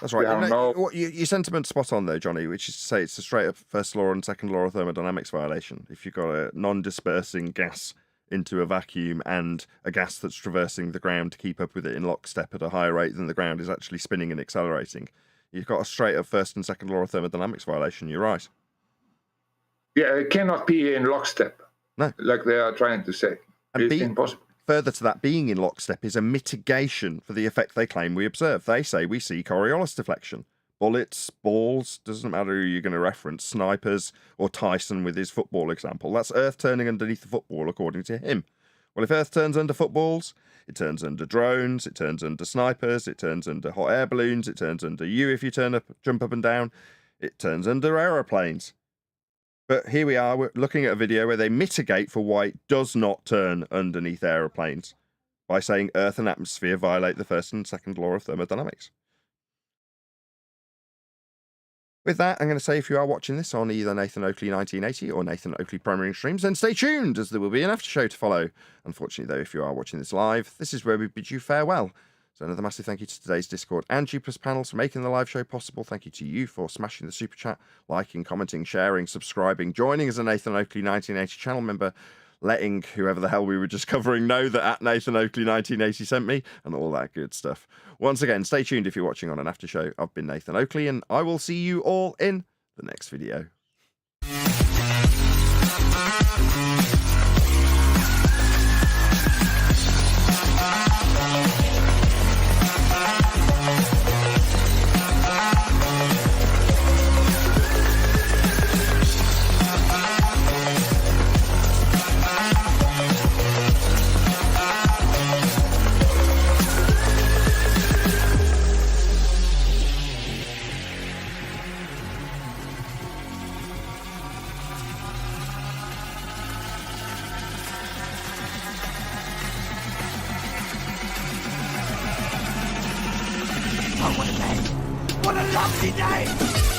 That's right. Your sentiment's spot on there, Johnny, which is to say it's a straight up first law and second law of thermodynamics violation. If you've got a non-dispersing gas into a vacuum and a gas that's traversing the ground to keep up with it in lockstep at a higher rate than the ground is actually spinning and accelerating, you've got a straight up first and second law of thermodynamics violation. You're right. Yeah, it cannot be in lockstep. No. Like they are trying to say. It's impossible. further to that being in lockstep is a mitigation for the effect they claim we observe. They say we see Coriolis deflection. Bullets, balls, doesn't matter who you're going to reference, snipers, or Tyson with his football example. That's Earth turning underneath the football, according to him. Well, if Earth turns under footballs, it turns under drones, it turns under snipers, it turns under hot air balloons, it turns under you if you jump up and down, it turns under aeroplanes. But here we are, we're looking at a video where they mitigate for why it does not turn underneath aeroplanes by saying Earth and atmosphere violate the first and second law of thermodynamics. With that, I'm going to say if you are watching this on either Nathan Oakley 1980 or Nathan Oakley Primary Streams, then stay tuned, as there will be an after show to follow. Unfortunately, though, if you are watching this live, this is where we bid you farewell. So another massive thank you to today's Discord and G+ panels for making the live show possible. Thank you to you for smashing the super chat, liking, commenting, sharing, subscribing, joining as a Nathan Oakley 1980 channel member, letting whoever the hell we were just covering know that at Nathan Oakley 1980 sent me, and all that good stuff. Once again, stay tuned if you're watching on an after show. I've been Nathan Oakley, and I will see you all in the next video. What a lovely day!